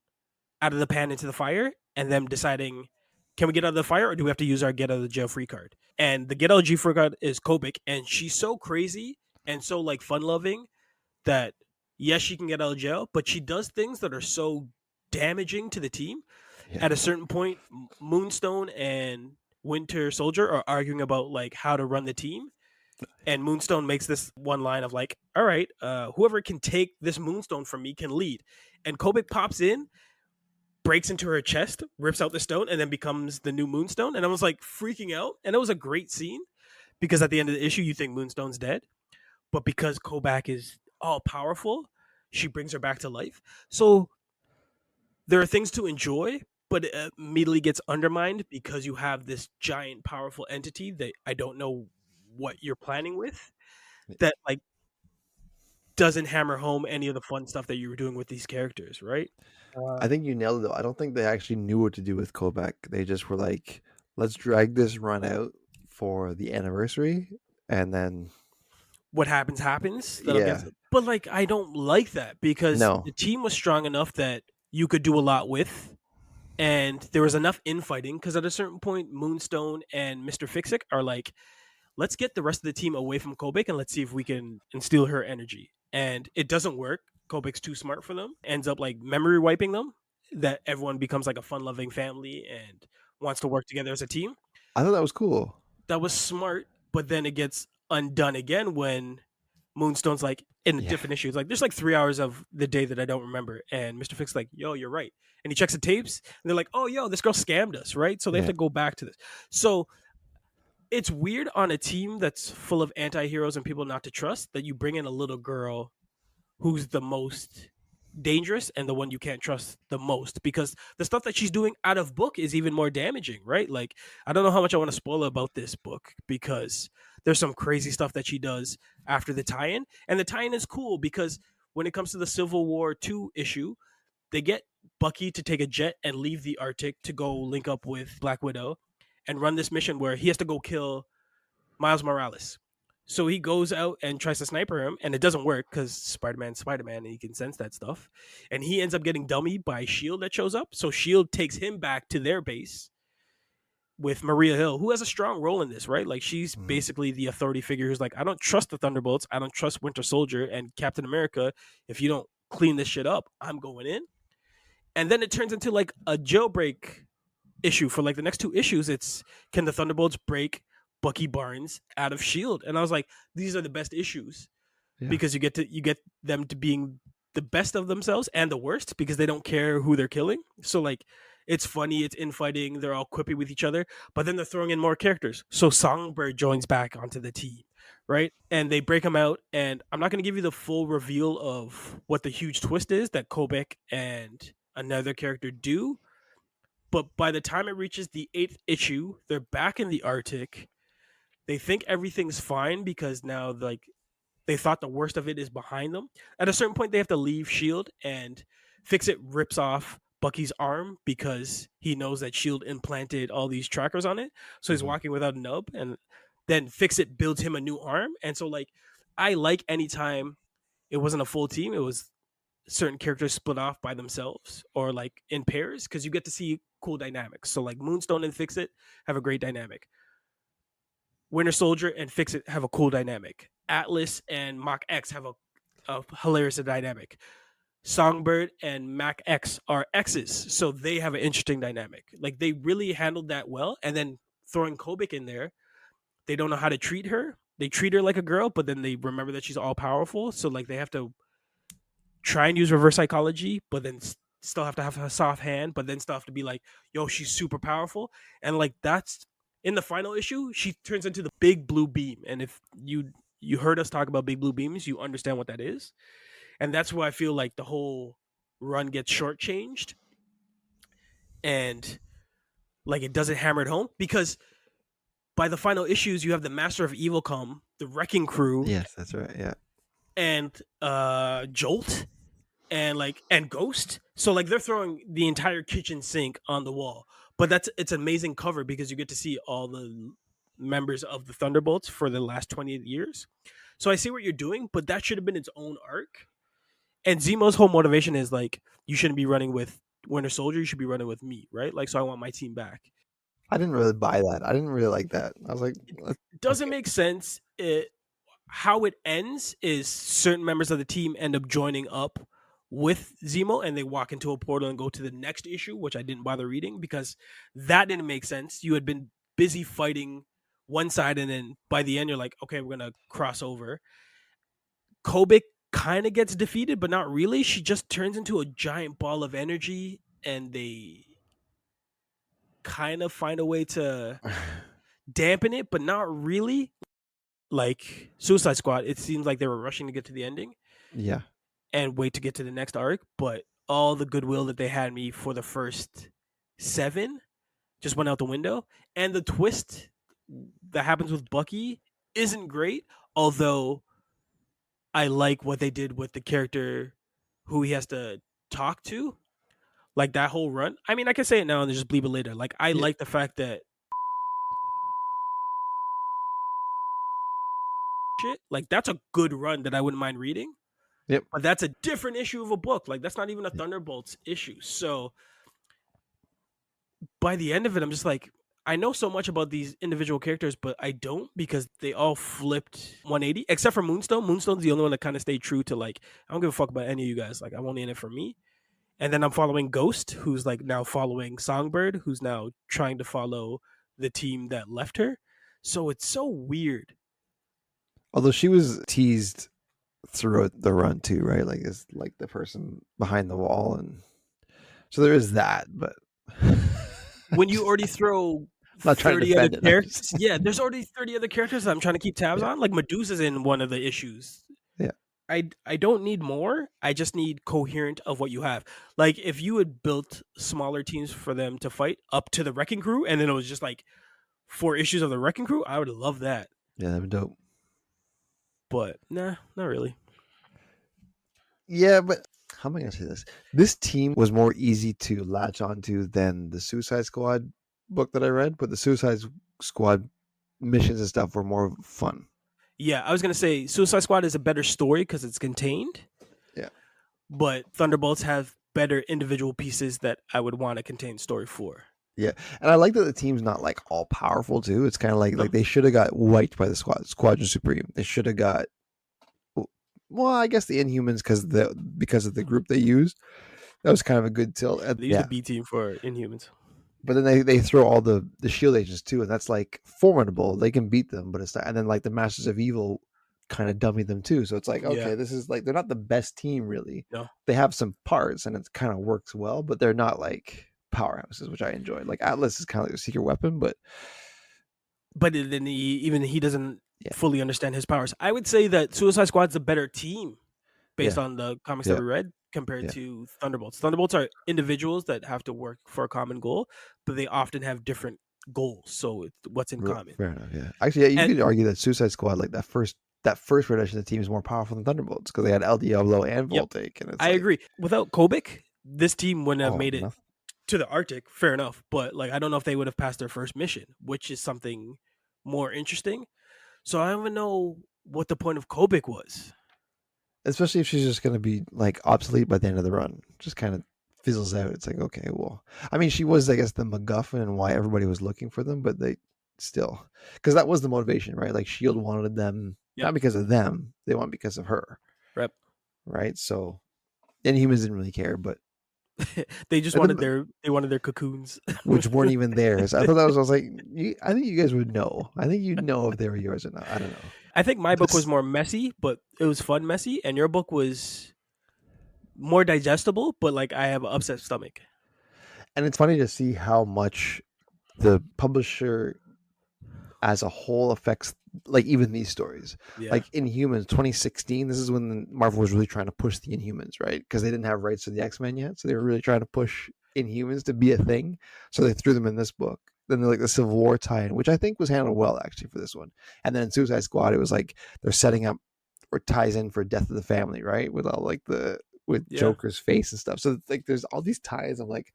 out of the pan into the fire, and them deciding, can we get out of the fire or do we have to use our get out of the jail free card? And the get out of jail free card is Kobik, and she's so crazy and so like fun loving that yes, she can get out of jail, but she does things that are so damaging to the team. Yeah, At a certain point, Moonstone and Winter Soldier are arguing about like how to run the team, and Moonstone makes this one line of like, "All right, whoever can take this Moonstone from me can lead." And Kobik pops in, breaks into her chest, rips out the stone, and then becomes the new Moonstone. And I was like freaking out. And it was a great scene because at the end of the issue, you think Moonstone's dead. But because Kobak is all powerful, she brings her back to life. So there are things to enjoy, but it immediately gets undermined because you have this giant, powerful entity that I don't know what you're planning with, that like doesn't hammer home any of the fun stuff that you were doing with these characters, right? I think you nailed it though. I don't think they actually knew what to do with Kovac. They just were like, let's drag this run out for the anniversary, and then What happens, that'll get, yeah, but like I don't like that because no, the team was strong enough that you could do a lot with, and there was enough infighting because at a certain point Moonstone and Mr. Fixick are like, let's get the rest of the team away from Kobik and let's see if we can instill her energy. And it doesn't work. Kobik's too smart for them. Ends up like memory wiping them. That everyone becomes like a fun loving family and wants to work together as a team. I thought that was cool. That was smart, but then it gets undone again when Moonstone's like in a Yeah. different issue. It's like there's like 3 hours of the day that I don't remember, and Mr. Fix is like, yo, you're right, and he checks the tapes, and they're like, oh, yo, this girl scammed us, right? So they have Yeah. to go back to this. So it's weird on a team that's full of anti-heroes and people not to trust that you bring in a little girl who's the most dangerous and the one you can't trust the most, because the stuff that she's doing out of book is even more damaging, right? Like, I don't know how much I want to spoil about this book because there's some crazy stuff that she does after the tie-in, and the tie-in is cool because when it comes to the Civil War 2 issue, they get Bucky to take a jet and leave the Arctic to go link up with Black Widow and run this mission where he has to go kill Miles Morales. So he goes out and tries to sniper him, and it doesn't work because Spider Man, and he can sense that stuff. And he ends up getting dummy by Shield that shows up. So Shield takes him back to their base with Maria Hill, who has a strong role in this, right? Like, she's Mhm. basically the authority figure who's like, I don't trust the Thunderbolts, I don't trust Winter Soldier and Captain America. If you don't clean this shit up, I'm going in. And then it turns into like a jailbreak issue for like the next 2 issues. It's, can the Thunderbolts break Bucky Barnes out of Shield? And I was like, these are the best issues Yeah. because you get them to being the best of themselves and the worst because they don't care who they're killing. So like, it's funny, it's infighting, they're all quippy with each other, but then they're throwing in more characters. So Songbird joins back onto the team, right? And they break him out, and I'm not going to give you the full reveal of what the huge twist is that Kobek and another character do, but by the time it reaches the 8th issue, they're back in the Arctic. They think everything's fine because now, like, they thought the worst of it is behind them. At a certain point, they have to leave Shield, and Fix It rips off Bucky's arm because he knows that Shield implanted all these trackers on it. So he's Mhm. walking without a nub, and then Fix It builds him a new arm. And so, like, I like anytime it wasn't a full team, it was certain characters split off by themselves or like in pairs because you get to see cool dynamics. So like Moonstone and Fix It have a great dynamic. Winter Soldier and Fix It have a cool dynamic. Atlas and Mach X have a hilarious dynamic. Songbird and Mac X are X's, so they have an interesting dynamic. Like, they really handled that well. And then throwing Kobik in there, they don't know how to treat her. They treat her like a girl, but then they remember that she's all powerful. So like, they have to try and use reverse psychology, but then still have to have a soft hand, but then still have to be like, yo, she's super powerful. And like, that's in the final issue, she turns into the big blue beam. And if you heard us talk about big blue beams, you understand what that is. And that's where I feel like the whole run gets shortchanged and like it doesn't hammer it home because by the final issues, you have the Master of Evil come, the Wrecking Crew, Yes, that's right. Yeah. and Jolt and Ghost. So like, they're throwing the entire kitchen sink on the wall. But it's an amazing cover because you get to see all the members of the Thunderbolts for the last 28 years. So I see what you're doing, but that should have been its own arc. And Zemo's whole motivation is like, you shouldn't be running with Winter Soldier, you should be running with me, right? Like, so I want my team back. I didn't really buy that. I didn't really like that. I was like, It doesn't okay. make sense. How it ends is certain members of the team end up joining up with Zemo and they walk into a portal and go to the next issue, which I didn't bother reading because that didn't make sense. You had been busy fighting one side, and then by the end, you're like, okay, we're gonna cross over. Kobik kind of gets defeated, but not really. She just turns into a giant ball of energy, and they kind of find a way to dampen it, but not really. Like Suicide Squad, it seems like they were rushing to get to the ending Yeah. and wait to get to the next arc, but all the goodwill that they had me for the first 7 just went out the window. And the twist that happens with Bucky isn't great, although I like what they did with the character who he has to talk to. Like, that whole run. I mean, I can say it now and just bleep it later. Like, I Yeah. like the fact that shit, like, that's a good run that I wouldn't mind reading. Yep. But that's a different issue of a book. Like, that's not even a Thunderbolts issue. So by the end of it, I'm just like, I know so much about these individual characters, but I don't because they all flipped 180, except for Moonstone. Moonstone's the only one that kind of stayed true to like, I don't give a fuck about any of you guys. Like, I'm only in it for me. And then I'm following Ghost, who's like now following Songbird, who's now trying to follow the team that left her. So it's so weird. Although she was teased throughout the run too, right? Like it's like the person behind the wall, and so there is that. But When you just, already throw I'm not trying to 30 other defend it. I'm characters, just yeah, there's already 30 other characters that I'm trying to keep tabs yeah, on. Like Medusa's in one of the issues. yeah, I don't need more. I just need coherent of what you have. Like if you had built smaller teams for them to fight up to the Wrecking Crew, and then it was just like 4 issues of the Wrecking Crew, I would love that. yeah. That'd be dope. But nah, not really. Yeah, but how am I gonna say this? This team was more easy to latch onto than the Suicide Squad book that I read, but the Suicide Squad missions and stuff were more fun. Yeah, I was gonna say Suicide Squad is a better story because it's contained, Yeah. but Thunderbolts have better individual pieces that I would want a contained story for. Yeah, and I like that the team's not like all powerful too. It's kind of like No, they should have got wiped by the Squadron Supreme. They should have got well, I guess the Inhumans because of the group they used. That was kind of a good tilt. they use the Yeah, B team for Inhumans. but then they throw all the Shield agents too, and that's like formidable. They can beat them, but it's not. And then like the Masters of Evil kind of dummy them too. So it's like Yeah, okay, this is like they're not the best team really. no, They have some parts and it kind of works well, but they're not like powerhouses, which I enjoy. Like Atlas is kind of like a secret weapon, but but then he doesn't yeah, fully understand his powers. I would say that Suicide Squad's a better team based yeah, on the comics that yeah, we read compared yeah. to Thunderbolts. Thunderbolts are individuals that have to work for a common goal, but they often have different goals. So it's what's in common. Fair enough. Yeah, actually, yeah, you And could argue that Suicide Squad, like that first rendition of the team, is more powerful than Thunderbolts because they had El Diablo and yep, Voltaic, and it's I like agree. Without Kobik, this team wouldn't have oh made it nothing. to the Arctic. Fair enough, but like I don't know if they would have passed their first mission, which is something more interesting. So I don't even know what the point of Kobik was. Especially if she's just going to be like obsolete by the end of the run, just kind of fizzles out. It's like okay, well, I mean, she was, I guess, the MacGuffin and why everybody was looking for them, but they still because that was the motivation, right? Like Shield wanted them Yep. not because of them, they want because of her, Rep. right? So Inhumans didn't really care, but They just and wanted then their cocoons. which weren't even theirs. I thought that was. I was like, I think you guys would know. I think you'd know if they were yours or not. I don't know. I think my book was This, more messy, but it was fun messy, and your book was more digestible, but like I have an upset stomach. and it's funny to see how much the publisher as a whole affects like even these stories. Yeah. Like Inhumans 2016, this is when Marvel was really trying to push the Inhumans, right? Because they didn't have rights to the X-Men yet, so they were really trying to push Inhumans to be a thing. So they threw them in this book. Then like the Civil War tie-in, which I think was handled well actually for this one. And then in Suicide Squad, it was like they're setting up or ties in for Death of the Family, right? With all like the with Yeah. Joker's face and stuff. So like there's all these ties. I'm like,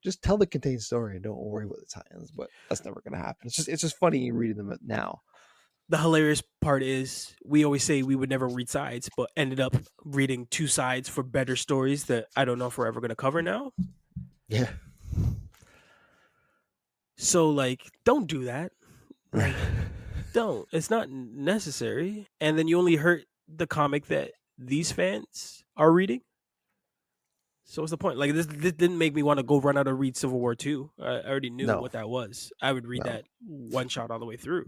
just tell the contained story and don't worry about the tie-ins. But that's never gonna happen. It's just funny reading them now. The hilarious part is we always say we would never read sides, but ended up reading two sides for better stories that I don't know if we're ever going to cover now. Yeah. So like, don't do that. Right. Like, don't. It's not necessary. And then you only hurt the comic that these fans are reading. So what's the point? Like this didn't make me want to go run out and read Civil War 2. I already knew No, what that was. I would read no. that one shot all the way through.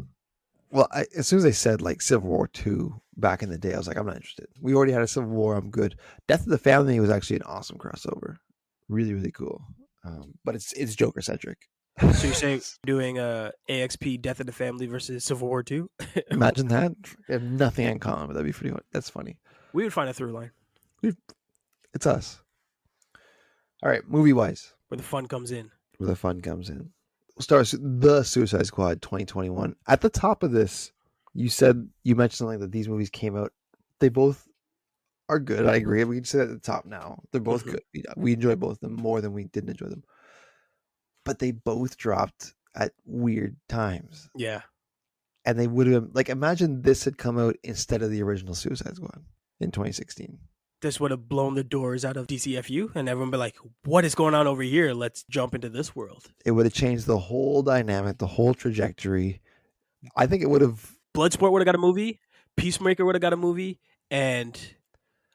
Well, as soon as they said like Civil War II back in the day, I was like, I'm not interested. We already had a Civil War. I'm good. Death of the Family was actually an awesome crossover. Really, really cool. But it's Joker centric. So you're saying doing AXP Death of the Family versus Civil War 2? Imagine that. They have nothing in common, but that'd be pretty. That's funny. We would find a through line It's us. All right, movie wise, where the fun comes in. where the fun comes in. We'll start with the Suicide Squad 2021. At the top of this, you mentioned something that these movies came out. They both are good. I agree. We can say that at the top now. They're both Mhm. good. We enjoy both of them more than we didn't enjoy them. But they both dropped at weird times. Yeah. And they would have like imagine this had come out instead of the original Suicide Squad in 2016. This would have blown the doors out of DCFU, and everyone would be like, what is going on over here? Let's jump into this world. It would have changed the whole dynamic, the whole trajectory. I think it would have Bloodsport would have got a movie, Peacemaker would have got a movie, and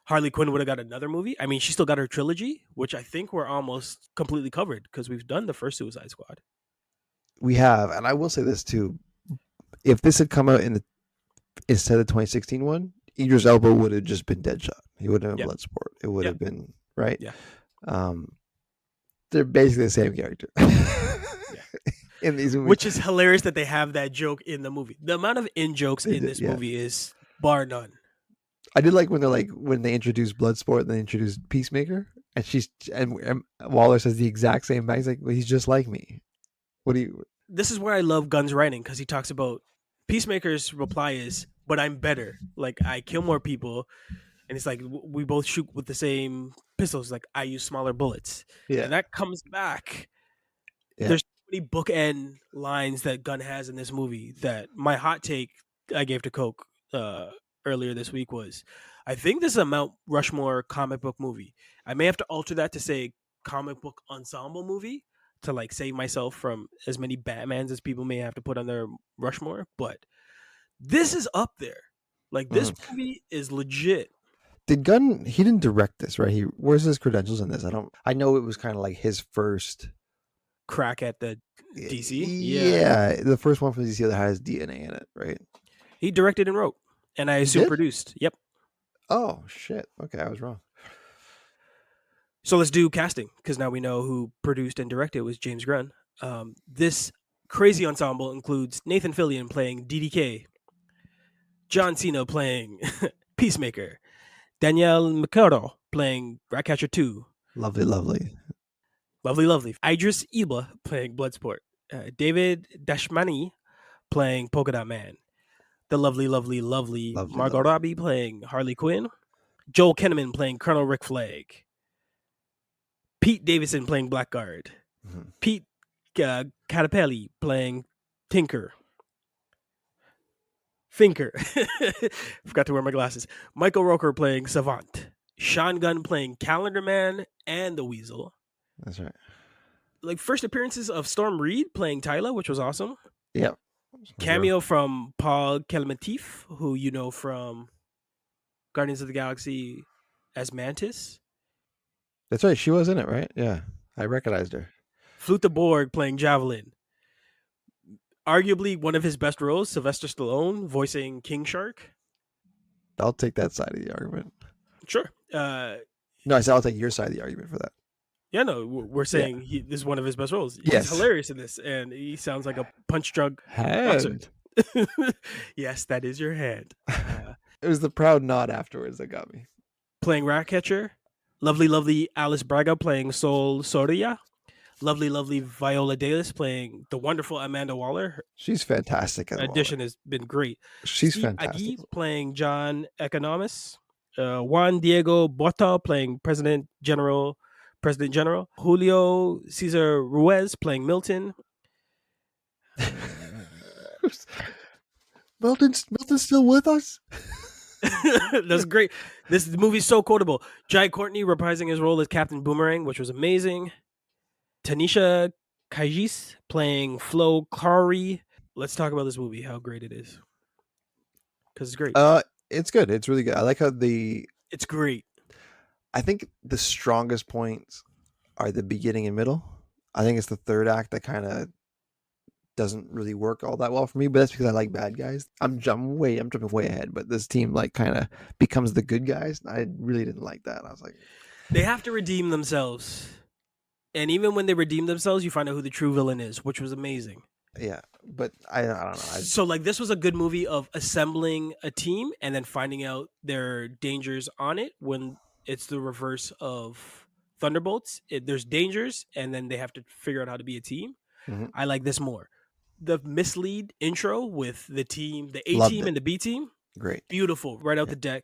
Harley Quinn would have got another movie. I mean, she still got her trilogy, which I think we're almost completely covered because we've done the first Suicide Squad. we have, and I will say this too. If this had come out instead of the 2016 one, Idris Elba would have just been Deadshot. He wouldn't have Yeah, been Bloodsport. It would yeah, have been right. yeah, Um, they're basically the same character yeah. in these movies. Which is hilarious that they have that joke in the movie. The amount of in jokes in this Yeah, movie is bar none. I did like when they introduced Bloodsport and they introduced Peacemaker, and Waller says the exact same thing. He's like, well, he's just like me. What do you? This is where I love Gunn's writing because he talks about Peacemaker's reply is, "But I'm better. Like I kill more people." And it's like we both shoot with the same pistols. Like I use smaller bullets, Yeah, and that comes back. yeah. There's so many bookend lines that Gunn has in this movie that my hot take I gave to Coke earlier this week was, I think this is a Mount Rushmore comic book movie. I may have to alter that to say comic book ensemble movie to like save myself from as many Batmans as people may have to put on their Rushmore, but this is up there. Like this Mhm. movie is legit. Did Gunn? He didn't direct this, right? He where's his credentials in this? I don't. I know it was kind of like his first. Crack at the DC. Yeah, Yeah, the first one from DC that has DNA in it, right? he directed and wrote, and I He assume did. produced. Yep. Oh shit. Okay, I was wrong. So let's do casting because now we know who produced and directed was James Gunn. This crazy ensemble includes Nathan Fillion playing DDK, John Cena playing Peacemaker, Danielle Mikado playing Ratcatcher 2, Lovely, lovely, lovely, lovely, Idris Elba playing Bloodsport, David Dashmani playing Polka Dot Man, the lovely, lovely, lovely lovely, Margot lovely. Robbie playing Harley Quinn, Joel Kinnaman playing Colonel Rick Flag, Pete Davidson playing Blackguard, Mhm. Pete Catapelli playing Tinker. Thinker. Forgot to wear my glasses. Michael Roker playing Savant. Sean Gunn playing Calendar Man and the Weasel. That's right. Like first appearances of Storm Reed playing Tyler, which was awesome. Yeah. Cameo from Paul Kelmatif, who you know from Guardians of the Galaxy as Mantis. That's right. She was in it, right? Yeah, I recognized her. Flute the Borg playing Javelin. Arguably one of his best roles, Sylvester Stallone voicing King Shark. I'll take that side of the argument. Sure. No, I said I'll take your side of the argument for that. Yeah, no, we're Yeah. saying this is one of his best roles. He's Yes. hilarious in this, and he sounds like a punch drunk boxer. Hand. Yes, that is your hand. It was the proud nod afterwards that got me. Playing Ratcatcher, lovely, lovely Alice Braga playing Sol Soria, lovely, lovely Viola Davis playing the wonderful Amanda Waller. Her She's fantastic as well. addition has been great. She's Steve fantastic. Agee playing John Economist, Juan Diego Bota playing President General, Julio Cesar Ruiz playing Milton. Milton's still with us? That's great. This movie's so quotable. Jai Courtney reprising his role as Captain Boomerang, which was amazing. Tanisha Kajis playing Flo Kari. Let's talk about this movie, how great it is. Because it's great. It's good. It's really good. I like how It's great. I think the strongest points are the beginning and middle. I think it's the third act that kind of doesn't really work all that well for me, but that's because I like bad guys. I'm jumping way ahead, but this team like kind of becomes the good guys. I really didn't like that. I was like, They have to redeem themselves. And even when they redeem themselves, you find out who the true villain is, which was amazing. yeah, but I don't know. So like this was a good movie of assembling a team and then finding out their dangers on it when it's the reverse of Thunderbolts. There's dangers and then they have to figure out how to be a team. Mhm. I like this more. The mislead intro with the team, the A Loved team it. and the B team, Great. beautiful, right out Yeah. the deck.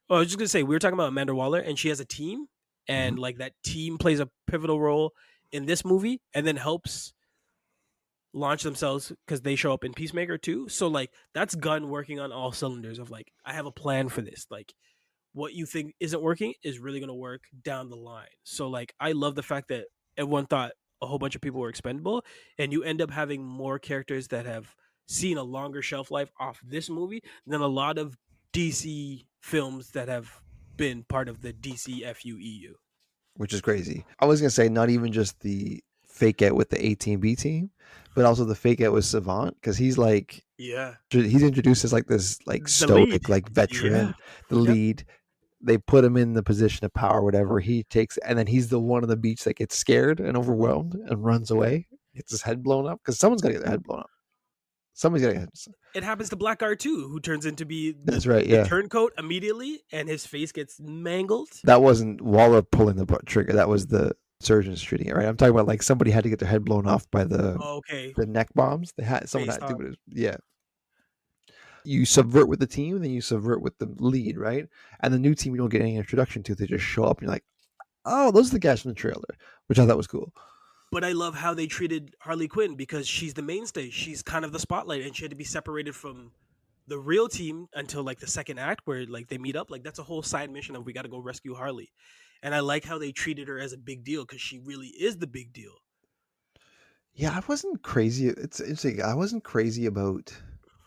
Oh, I was just gonna say we were talking about Amanda Waller and she has a team and Mhm. like that team plays a pivotal role in this movie and then helps launch themselves because they show up in Peacemaker too. So like that's Gunn working on all cylinders of like I have a plan for this. Like what you think isn't working is really gonna work down the line. So like I love the fact that everyone thought a whole bunch of people were expendable, and you end up having more characters that have seen a longer shelf life off this movie than a lot of DC films that have been part of the DC FUEU. Which is crazy. I was gonna say not even just the fake out with the A team, B team, but also the fake out with Savant because he's like Yeah. he's introduced as like this like The lead. stoic like veteran, Yeah. the Yep. lead. They put him in the position of power, whatever he takes, and then he's the one on the beach that gets scared and overwhelmed and runs away, gets his head blown up because someone's got to get their head blown up. Somebody's got to get. It happens to Blackguard too, who turns into be That's right. the Yeah, turncoat immediately, and his face gets mangled. that wasn't Waller pulling the trigger. That was the surgeons shooting it. Right. I'm talking about like somebody had to get their head blown off by Oh, okay, the neck bombs. They had someone face had to, off. but yeah. You subvert with the team, then you subvert with the lead, right? And the new team you don't get any introduction to. They just show up, and you're like, oh, those are the guys from the trailer, which I thought was cool. But I love how they treated Harley Quinn because she's the mainstay. She's kind of the spotlight, and she had to be separated from the real team until like the second act where like they meet up. Like that's a whole side mission of we got to go rescue Harley. And I like how they treated her as a big deal because she really is the big deal. Yeah, I wasn't crazy. It's interesting. I wasn't crazy about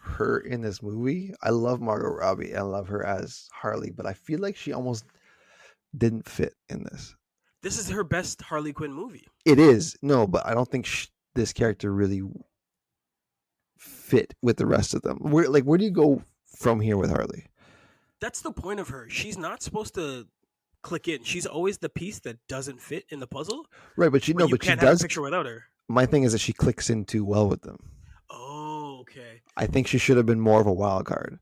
her in this movie. I love Margot Robbie. I love her as Harley, but I feel like she almost didn't fit in this. This is her best Harley Quinn movie. It is no, but I don't think this character really fit with the rest of them. Where do you go from here with Harley? That's the point of her. She's not supposed to click in. She's always the piece that doesn't fit in the puzzle. Right, but But you she can't have a does. picture without her. My thing is that she clicks in too well with them. Oh, okay. I think she should have been more of a wild card.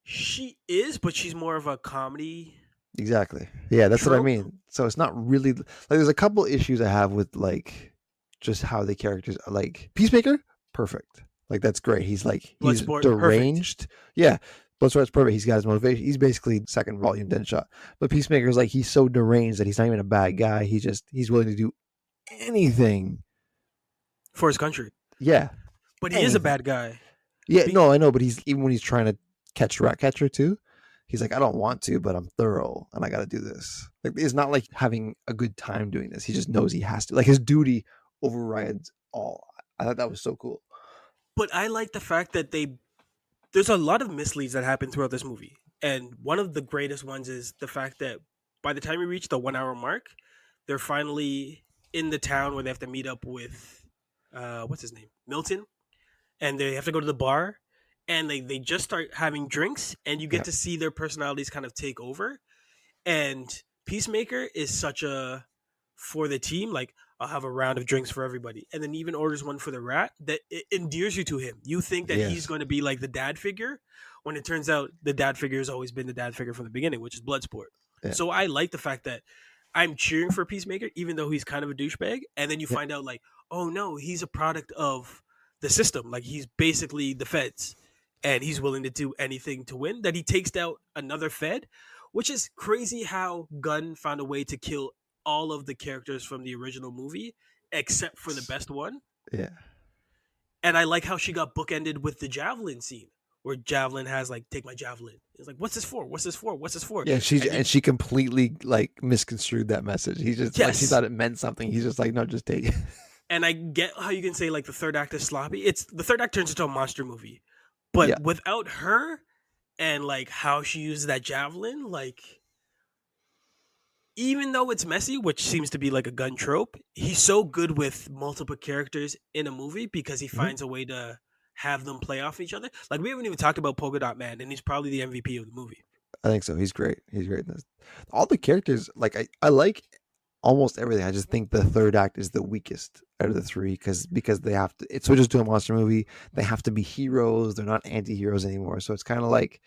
She is, but she's more of a comedy. Exactly. Yeah, that's what I Trope? mean. So it's not really like there's a couple issues I have with like just how the characters are like Peacemaker, perfect. Like that's great. He's like he's Bloodsport, perfect. deranged. Yeah. Bloodsport's perfect. He's got his motivation. He's basically second volume Deadshot. But Peacemaker's like he's so deranged that he's not even a bad guy. He's willing to do anything. For his country. Yeah. But he is a bad guy. Yeah, no, I know, but he's even when he's trying to catch Ratcatcher too, he's like, I don't want to, but I'm thorough and I got to do this. Like, it's not like having a good time doing this. He just knows he has to. Like, his duty overrides all. I thought that was so cool. But I like the fact that there's a lot of misleads that happen throughout this movie. And one of the greatest ones is the fact that by the time we reach the 1 hour mark, they're finally in the town where they have to meet up with what's his name? Milton. And they have to go to the bar and they just start having drinks and you get Yeah. to see their personalities kind of take over. And Peacemaker is such a for the team, like I'll have a round of drinks for everybody, and then even orders one for the rat that it endears you to him. You think that he's Yes. going to be like the dad figure, when it turns out the dad figure has always been the dad figure from the beginning, which is Bloodsport. Yeah. So I like the fact that I'm cheering for Peacemaker, even though he's kind of a douchebag, and then you Yeah. find out like, oh no, he's a product of the system. Like he's basically the feds, and he's willing to do anything to win. That he takes out another Fed, which is crazy how Gunn found a way to kill all of the characters from the original movie except for the best one. Yeah. And I like how she got bookended with the javelin scene where Javelin has like, take my javelin. It's like, what's this for? What's this for? What's this for? Yeah, And then- she completely like misconstrued that message. He just like she Yes. thought it meant something. He's just like, no, just take it. and I get how you can say like the third act is sloppy. It's the third act turns into a monster movie, but Yeah. without her and like how she uses that javelin, like even though it's messy, which seems to be like a Gun trope, he's so good with multiple characters in a movie because he finds a way to have them play off each other. Like we haven't even talked about Polka Dot Man, and he's probably the MVP of the movie. I think so. He's great. He's great in this. All the characters, like I like almost everything. I just think the third act is the weakest out of the three because they have to. It switches to a monster movie. They have to be heroes. They're not anti-heroes anymore. So it's kind of like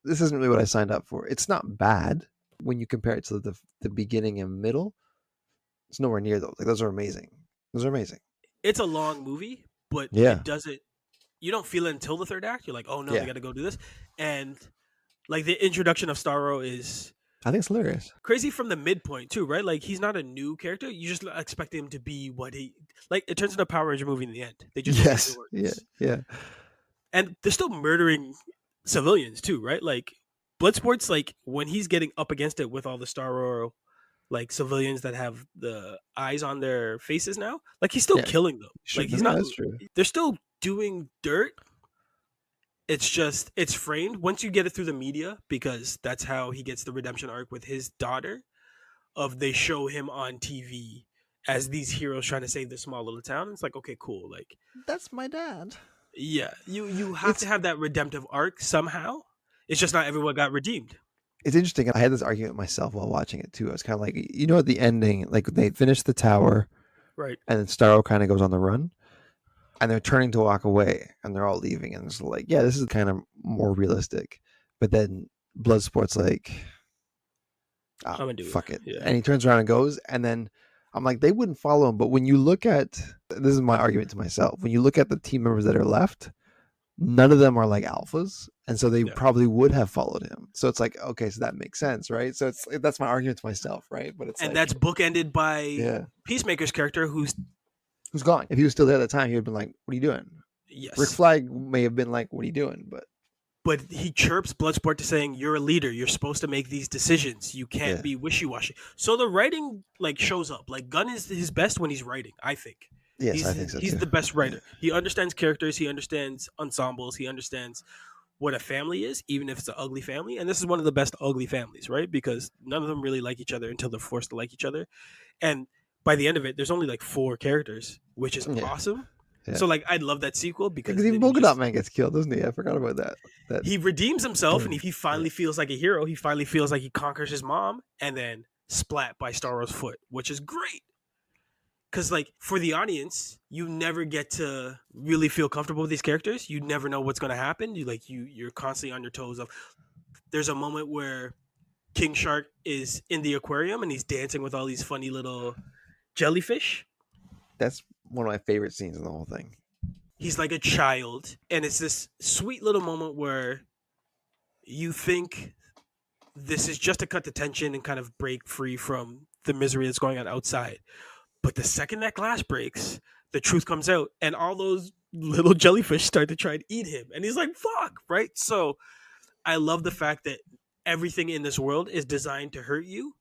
this isn't really what I signed up for. It's not bad when you compare it to the beginning and middle. It's nowhere near those. Like those are amazing. Those are amazing. It's a long movie, but Yeah. it doesn't. You don't feel it until the third act. You're like, oh no, Yeah. they got to go do this, and like the introduction of Starro is I think it's hilarious. crazy from the midpoint too, right? Like he's not a new character. You just expect him to be what he like. It turns into a Power Ranger movie in the end. They just Yes. Yeah. Yeah. and they're still murdering civilians too, right? Like Bloodsport's like when he's getting up against it with all the Starro like civilians that have the eyes on their faces now. Like he's still Yeah. killing them. Like he's Yeah, not. that's true. They're still doing dirt. It's just it's framed once you get it through the media because that's how he gets the redemption arc with his daughter. Of they show him on TV as these heroes trying to save this small little town. It's like, okay, cool. Like, That's my dad. yeah, you have to It's have that redemptive arc somehow. It's just not everyone got redeemed. it's interesting. I had this argument myself while watching it too. I was kind of like, at the ending, like they finish the tower, Right. and then Starro kind of goes on the run, and they're turning to walk away, and they're all leaving, and it's like, yeah, this is kind of more realistic. But then Bloodsport's like, I'm oh, gonna do fuck it. it, Yeah. and he turns around and goes, and then I'm like, they wouldn't follow him. But when you look at this is my argument to myself. When you look at the team members that are left, none of them are like alphas, and so they Yeah. probably would have followed him. So it's like, okay, so that makes sense, right? So that's my argument to myself, right? But it's And like, that's bookended by yeah, Peacemaker's character, who's who's gone? If he was still there at the time, he would have been like, what are you doing? Rick yes, Flag may have been like, what are you doing? but he chirps Bloodsport to saying, "You're a leader. You're supposed to make these decisions. You can't Yeah. be wishy washy." So the writing like shows up. Like Gunn is his best when he's writing. I think. Yes, I think so He's too. the best writer. He understands characters. He understands ensembles. He understands what a family is, even if it's an ugly family. And this is one of the best ugly families, right? Because none of them really like each other until they're forced to like each other. And by the end of it, there's only like 4 characters, which is Yeah. awesome. Yeah. So like, I'd love that sequel because Because even Polka Dot Man gets killed, doesn't he? I forgot about that. he redeems himself, and if he Yeah. finally feels like a hero, he finally feels like he conquers his mom, and then splat by Starro's foot, which is great. Because like for the audience, you never get to really feel comfortable with these characters. You never know what's going to happen. You're constantly on your toes. Of there's a moment where King Shark is in the aquarium and he's dancing with all these funny little jellyfish. That's one of my favorite scenes in the whole thing. He's like a child, and it's this sweet little moment where you think this is just to cut the tension and kind of break free from the misery that's going on outside. But the second that glass breaks, the truth comes out, and all those little jellyfish start to try and eat him. And he's like, fuck, right? So I love the fact that everything in this world is designed to hurt you.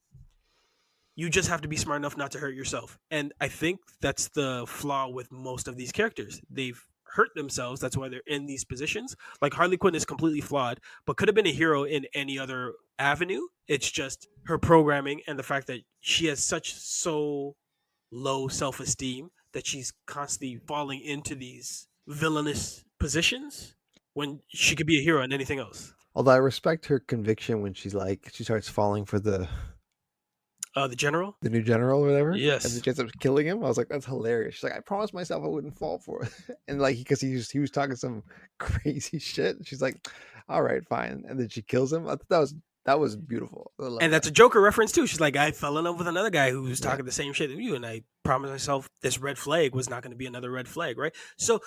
You just have to be smart enough not to hurt yourself. And I think that's the flaw with most of these characters. They've hurt themselves. That's why they're in these positions. Like Harley Quinn is completely flawed, but could have been a hero in any other avenue. It's just her programming and the fact that she has so low self-esteem that she's constantly falling into these villainous positions when she could be a hero in anything else. Although I respect her conviction when she's like, she starts falling for the General? new general or whatever. Yes. And then she ends up killing him. I was like, that's hilarious. She's like, I promised myself I wouldn't fall for it. And like, because he was talking some crazy shit. She's like, all right, fine. And then she kills him. I thought that was beautiful. And that's a Joker reference too. She's like, I fell in love with another guy who was Yeah. talking the same shit as you, and I promised myself this red flag was not going to be another red flag, right? So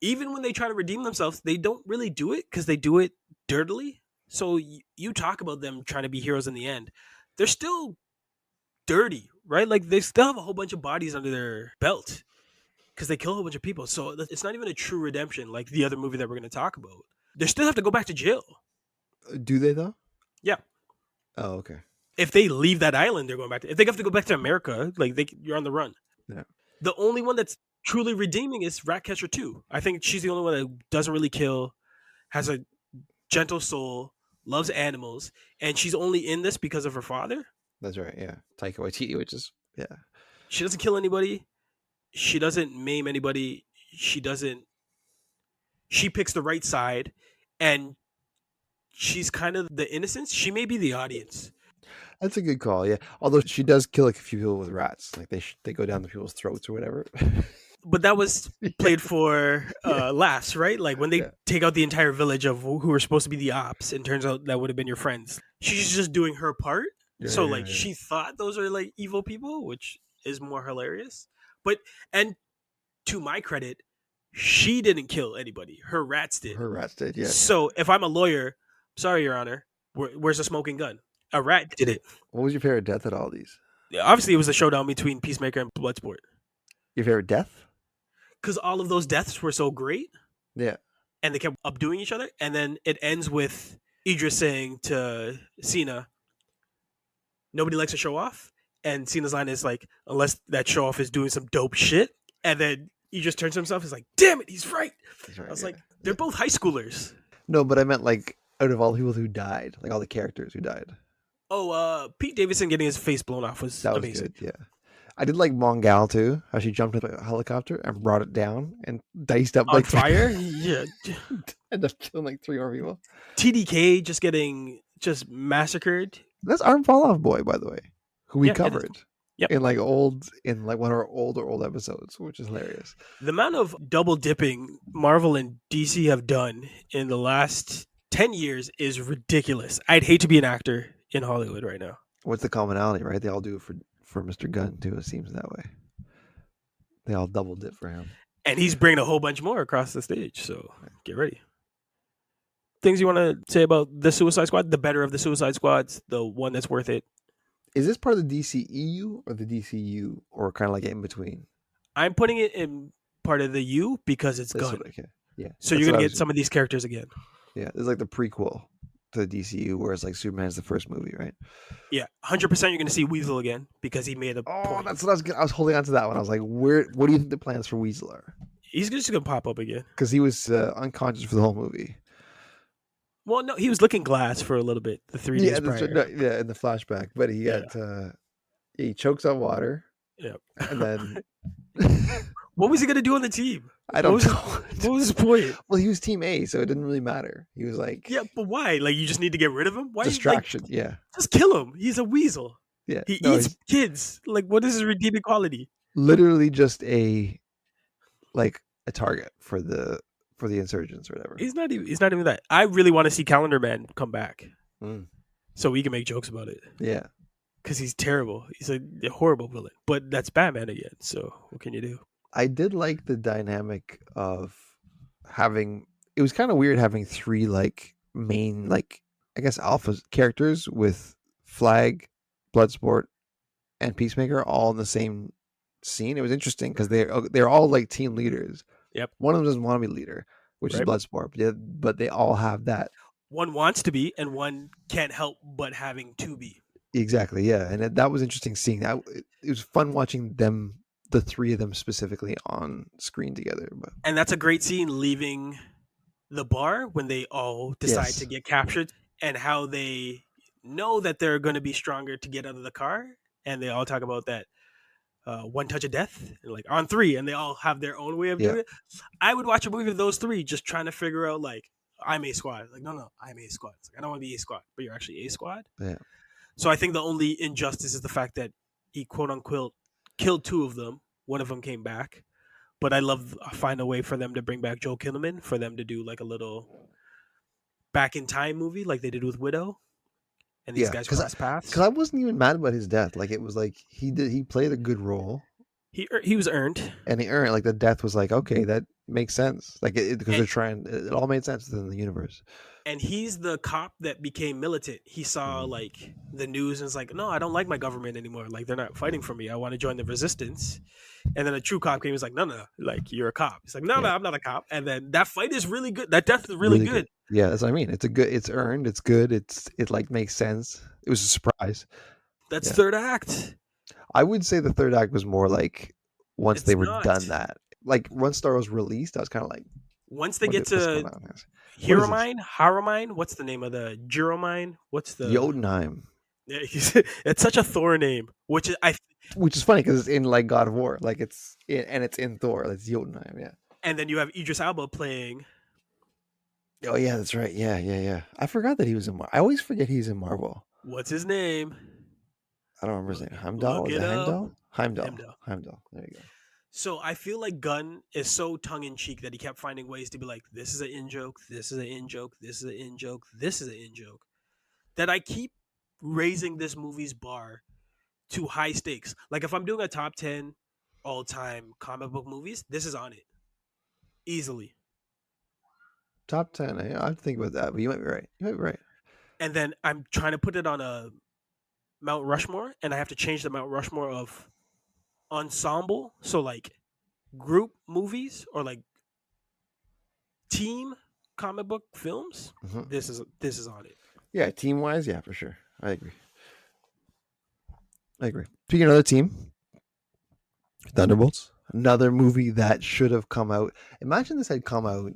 even when they try to redeem themselves, they don't really do it because they do it dirtily. So you talk about them trying to be heroes in the end. They're still dirty, right? Like they still have a whole bunch of bodies under their belt because they kill a whole bunch of people. So it's not even a true redemption like the other movie that we're going to talk about. They still have to go back to jail. Do they though? Yeah. Oh, okay. If they leave that island, they're going back to. If they have to go back to America, like you're on the run. Yeah. The only one that's truly redeeming is Ratcatcher 2. I think she's the only one that doesn't really kill, has a gentle soul, loves animals, and she's only in this because of her father. That's right. Yeah. Taika Waititi, which is, yeah. She doesn't kill anybody. She doesn't maim anybody. She picks the right side, and she's kind of the innocence. She may be the audience. That's a good call. Yeah. Although she does kill like a few people with rats. Like they go down the people's throats or whatever. But that was played for laughs, right? Like when they take out the entire village of who were supposed to be the ops, and turns out that would have been your friends. She's just doing her part. She thought those are like evil people, which is more hilarious. But and to my credit, she didn't kill anybody. Her rats did. Her rats did, yeah. So if I'm a lawyer, sorry, Your Honor, where's the smoking gun? A rat did it. What was your favorite death at all these? Obviously, it was a showdown between Peacemaker and Bloodsport. Your favorite death? Because all of those deaths were so great. Yeah. And they kept updoing each other. And then it ends with Idris saying to Cena, nobody likes to show off. And Cena's line is like, unless that show off is doing some dope shit. And then Idris turns to himself and is like, damn it, he's right. I was like, they're both high schoolers. No, but I meant like out of all the people who died, like all the characters who died. Oh, Pete Davidson getting his face blown off was That was amazing. good, yeah. I did like Mongal too. How she jumped into a helicopter and brought it down and diced up On like three, fire. Yeah. ended up killing like 3 more people. TDK just getting just massacred. That's Arm Fall Off Boy, by the way, who we Yeah, it is. covered Yep. in like one of our old episodes, which is hilarious. The amount of double dipping Marvel and DC have done in the last 10 years is ridiculous. I'd hate to be an actor in Hollywood right now. What's the commonality, right? They all do it for Mr. Gunn too. It seems that way. They all double dip for him. And he's bringing a whole bunch more across the stage. So get ready. Things you want to say about the Suicide Squad? The better of the Suicide Squads, the one that's worth it. Is this part of the DCEU or the DCU, or kind of like in between? I'm putting it in part of the U because it's Gunn. Okay. Yeah. So you're going to get some of these characters again. Yeah. It's like the prequel to the DCU, where it's like Superman's the first movie, right? Yeah. 100% you're going to see Weasel again because he made a point. That's what I was holding on to that one. I was like, what do you think the plans for Weasel are? He's just going to pop up again. Because he was unconscious for the whole movie. Well, no, he was licking glass for a little bit. The 3 days prior. In the flashback, but he got he chokes on water. Yeah, and then what was he gonna do on the team? I don't know. What was his point? Well, he was Team A, so it didn't really matter. He was like, yeah, but why? Like, you just need to get rid of him? Why? Distraction. Yeah, just kill him. He's a weasel. Yeah, he eats kids. Like, what is his redeeming quality? Literally, just a target for the insurgents or whatever. He's not even that. I really want to see Calendar Man come back, so we can make jokes about it. Yeah, because he's terrible. He's a horrible villain. But that's Batman again. So what can you do? I did like the dynamic of having. It was kind of weird having 3 main I guess alpha characters with Flag, Bloodsport, and Peacemaker all in the same scene. It was interesting because they're all like team leaders. Yep. One of them doesn't want to be leader, which is Bloodsport, but they all have that. One wants to be, and one can't help but having to be. Exactly, yeah, and that was interesting seeing that. It was fun watching them, the 3 of them specifically, on screen together. And that's a great scene leaving the bar when they all decide to get captured, and how they know that they're going to be stronger to get out of the car, and they all talk about that. One touch of death, like on 3, and they all have their own way of doing it. I would watch a movie of those 3 just trying to figure out I'm A Squad. Like, no, I'm A Squad. It's I don't want to be A Squad, but you're actually A Squad. Yeah. So I think the only injustice is the fact that he quote unquote killed 2 of them. One of them came back, but I find a way for them to bring back Joel Kinnaman for them to do like a little back in time movie like they did with Widow. And these guys cross paths. Because I wasn't even mad about his death. Like, it was like he played a good role. He was earned, and he earned. Like, the death was like, okay, that makes sense. Like, because they're trying. It all made sense within the universe. And he's the cop that became militant. He saw like the news and was like, no, I don't like my government anymore. Like, they're not fighting for me. I want to join the resistance. And then a true cop came. He's like, no, like, you're a cop. He's like, no, I'm not a cop. And then that fight is really good. That death is really good. Yeah, that's what I mean. It's earned. It's good. It like makes sense. It was a surprise. That's third act. I would say the third act was more like once they were done that. Like, once Star was released, I was kind of like, once they get to Harumine, what's the name of the Jiromine? What's the Jotunheim? Yeah, it's such a Thor name, which is funny because it's in like God of War, like it's in Thor. It's Jotunheim, yeah. And then you have Idris Elba playing. Oh yeah, that's right. Yeah. I forgot that he was in Marvel. I always forget he's in Marvel. What's his name? I don't remember his name. Heimdall? Heimdall. There you go. So I feel like Gunn is so tongue-in-cheek that he kept finding ways to be like, this is an in-joke, this is an in-joke, this is an in-joke, this is an in-joke. That I keep raising this movie's bar to high stakes. Like, if I'm doing a top 10 all-time comic book movies, this is on it. Easily. Top 10. I'd think about that, but you might be right. And then I'm trying to put it on a Mount Rushmore, and I have to change the Mount Rushmore of ensemble. So, like, group movies or, like, team comic book films. Mm-hmm. This is on it. Yeah, team-wise, yeah, for sure. I agree. Speaking of another team, Thunderbolts. Another movie that should have come out. Imagine this had come out.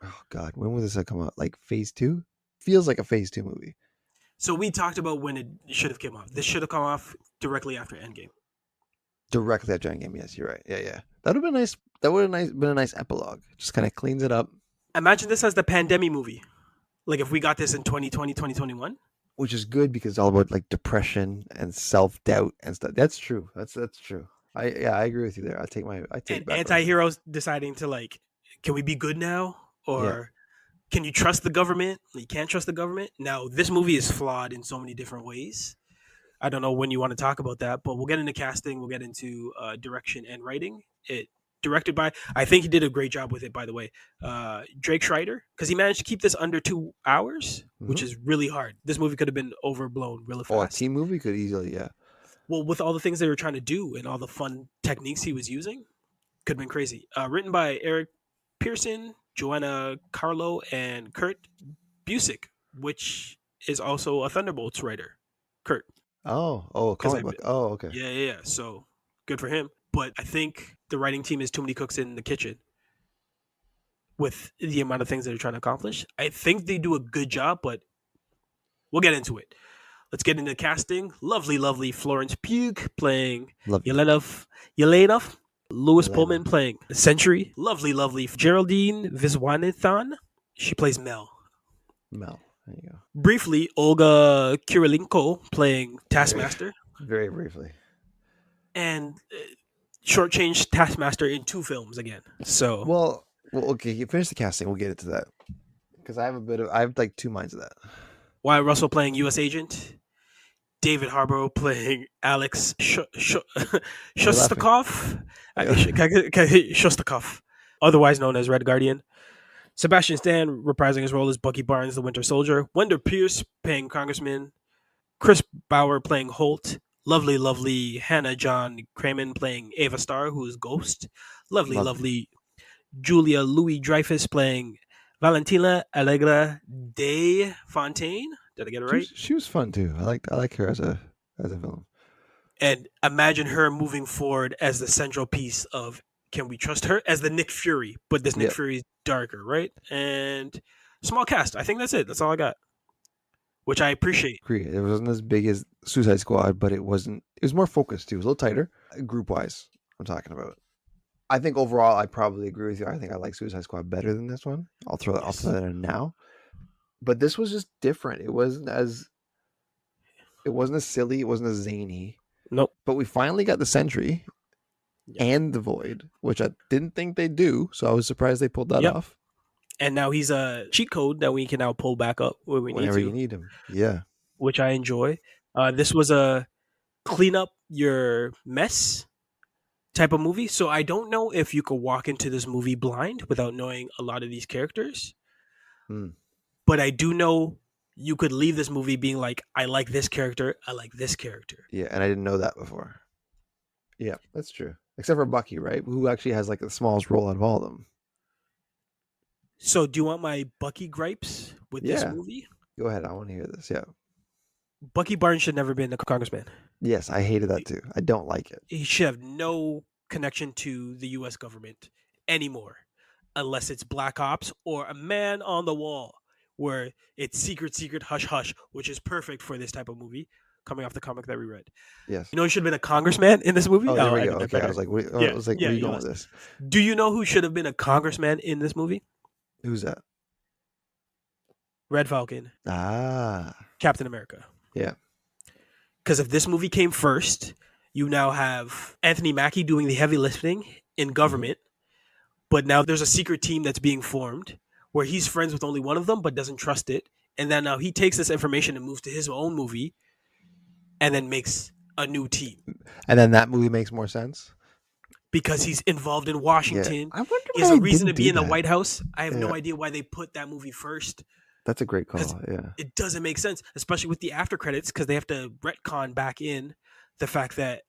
Oh God, when would this have come out? Like Phase 2? Feels like a Phase 2 movie. So we talked about when it should have come off. This should have come off directly after Endgame. directly after Endgame. Yes, you're right. Yeah, yeah. That would have been nice. That would have been a nice epilogue. Just kind of cleans it up, Imagine this as the pandemic movie. Like if we got this in 2020, 2021. which is good because it's all about like depression and self doubt and stuff. That's true. That's true. I agree with you there. I take And back what I said. anti-heroes deciding to like, can we be good now? Yeah. Or can you trust the government? You can't trust the government. Now, this movie is flawed in so many different ways. I don't know when you want to talk about that, but we'll get into casting. We'll get into direction and writing. It directed by, I think he did a great job with it, by the way, Drake Schreider, because he managed to keep this under 2 hours, which Hmm. is really hard. This movie could have been overblown really Oh, a fast. team movie could easily. Yeah. Well, with all the things they were trying to do and all the fun techniques he was using, could have been crazy. Written by Eric Pearson, Joanna Carlo, and Kurt Busiek, which is also a Thunderbolts writer. Kurt, Oh, because comic I book. Oh, okay. yeah. So good for him. But I think the writing team is too many cooks in the kitchen with the amount of things that they're trying to accomplish. I think they do a good job, but we'll get into it. Let's get into casting. Lovely, lovely Florence Pugh playing Love Yelena. Lewis Elena. Pullman playing Sentry. Lovely, lovely Geraldine Viswanathan. She plays Mel. Mel. There you go. Briefly, Olga Kurilenko playing Very, Taskmaster. very briefly. And shortchanged Taskmaster in 2 films again. So Well, okay. You finish the casting. We'll get into that because I have like two minds of that. Wyatt Russell playing U.S. Agent. David Harbour playing Alex You're laughing. Shostakov. Shostakov, otherwise known as Red Guardian. Sebastian Stan reprising his role as Bucky Barnes, the Winter Soldier. Wendell Pierce playing Congressman. Chris Bauer playing Holt. Lovely, lovely Hannah John Kraman playing Ava Starr, who is Ghost. Lovely, Lovely. lovely Julia Louis Dreyfus playing Valentina Allegra de Fontaine. Did I get it right? She was fun too. I like her as a villain. And imagine her moving forward as the central piece of can we trust her as the Nick Fury, but this Nick Yeah, Fury is darker, right? And small cast. I think that's it. That's all I got, which I appreciate. agree. It wasn't as big as Suicide Squad, but it wasn't. It was more focused too. It was a little tighter, group wise. I'm talking about. I think overall, I probably agree with you. I think I like Suicide Squad better than this one. I'll Yes. throw that in now. But this was just different. It wasn't as silly. It wasn't as zany. Nope. But we finally got the Sentry Yep. and the Void, which I didn't think they'd do. So I was surprised they pulled that Yep. off. And now he's a cheat code that we can now pull back up when we need Whenever to, you need him. Yeah. which I enjoy. This was a clean up your mess type of movie. So I don't know if you could walk into this movie blind without knowing a lot of these characters. Hmm. But I do know you could leave this movie being like, I like this character, I like this character. Yeah, and I didn't know that before. Yeah, that's true. Except for Bucky, right? Who actually has like the smallest role out of all of them. So do you want my Bucky gripes with this Yeah. movie? Go ahead. I want to hear this. Yeah. Bucky Barnes should never been a congressman. Yes, I hated that too. I don't like it. He should have no connection to the US government anymore. Unless it's Black Ops or a man on the wall where it's secret, secret, hush, hush, which is perfect for this type of movie coming off the comic that we read. Yes. You know, he should have been a congressman in this movie. Oh, there we I go. know that Okay, I better. was like, what, Yeah, I was like, yeah, where are you you going with must. this? Do you know who should have been a congressman in this movie? Who's that? Red Falcon, Ah, Captain America. yeah. Because if this movie came first, you now have Anthony Mackie doing the heavy lifting in government, but now there's a secret team that's being formed where he's friends with only one of them but doesn't trust it. And then now he takes this information and moves to his own movie and then makes a new team And then that movie makes more sense. because he's involved in Yeah. Washington. I wonder He why has a they reason to didn't be do in the that. White House. I have no Yeah. idea why they put that movie first. That's a great 'Cause call. Yeah. It doesn't make sense, especially with the after credits, because they have to retcon back in the fact that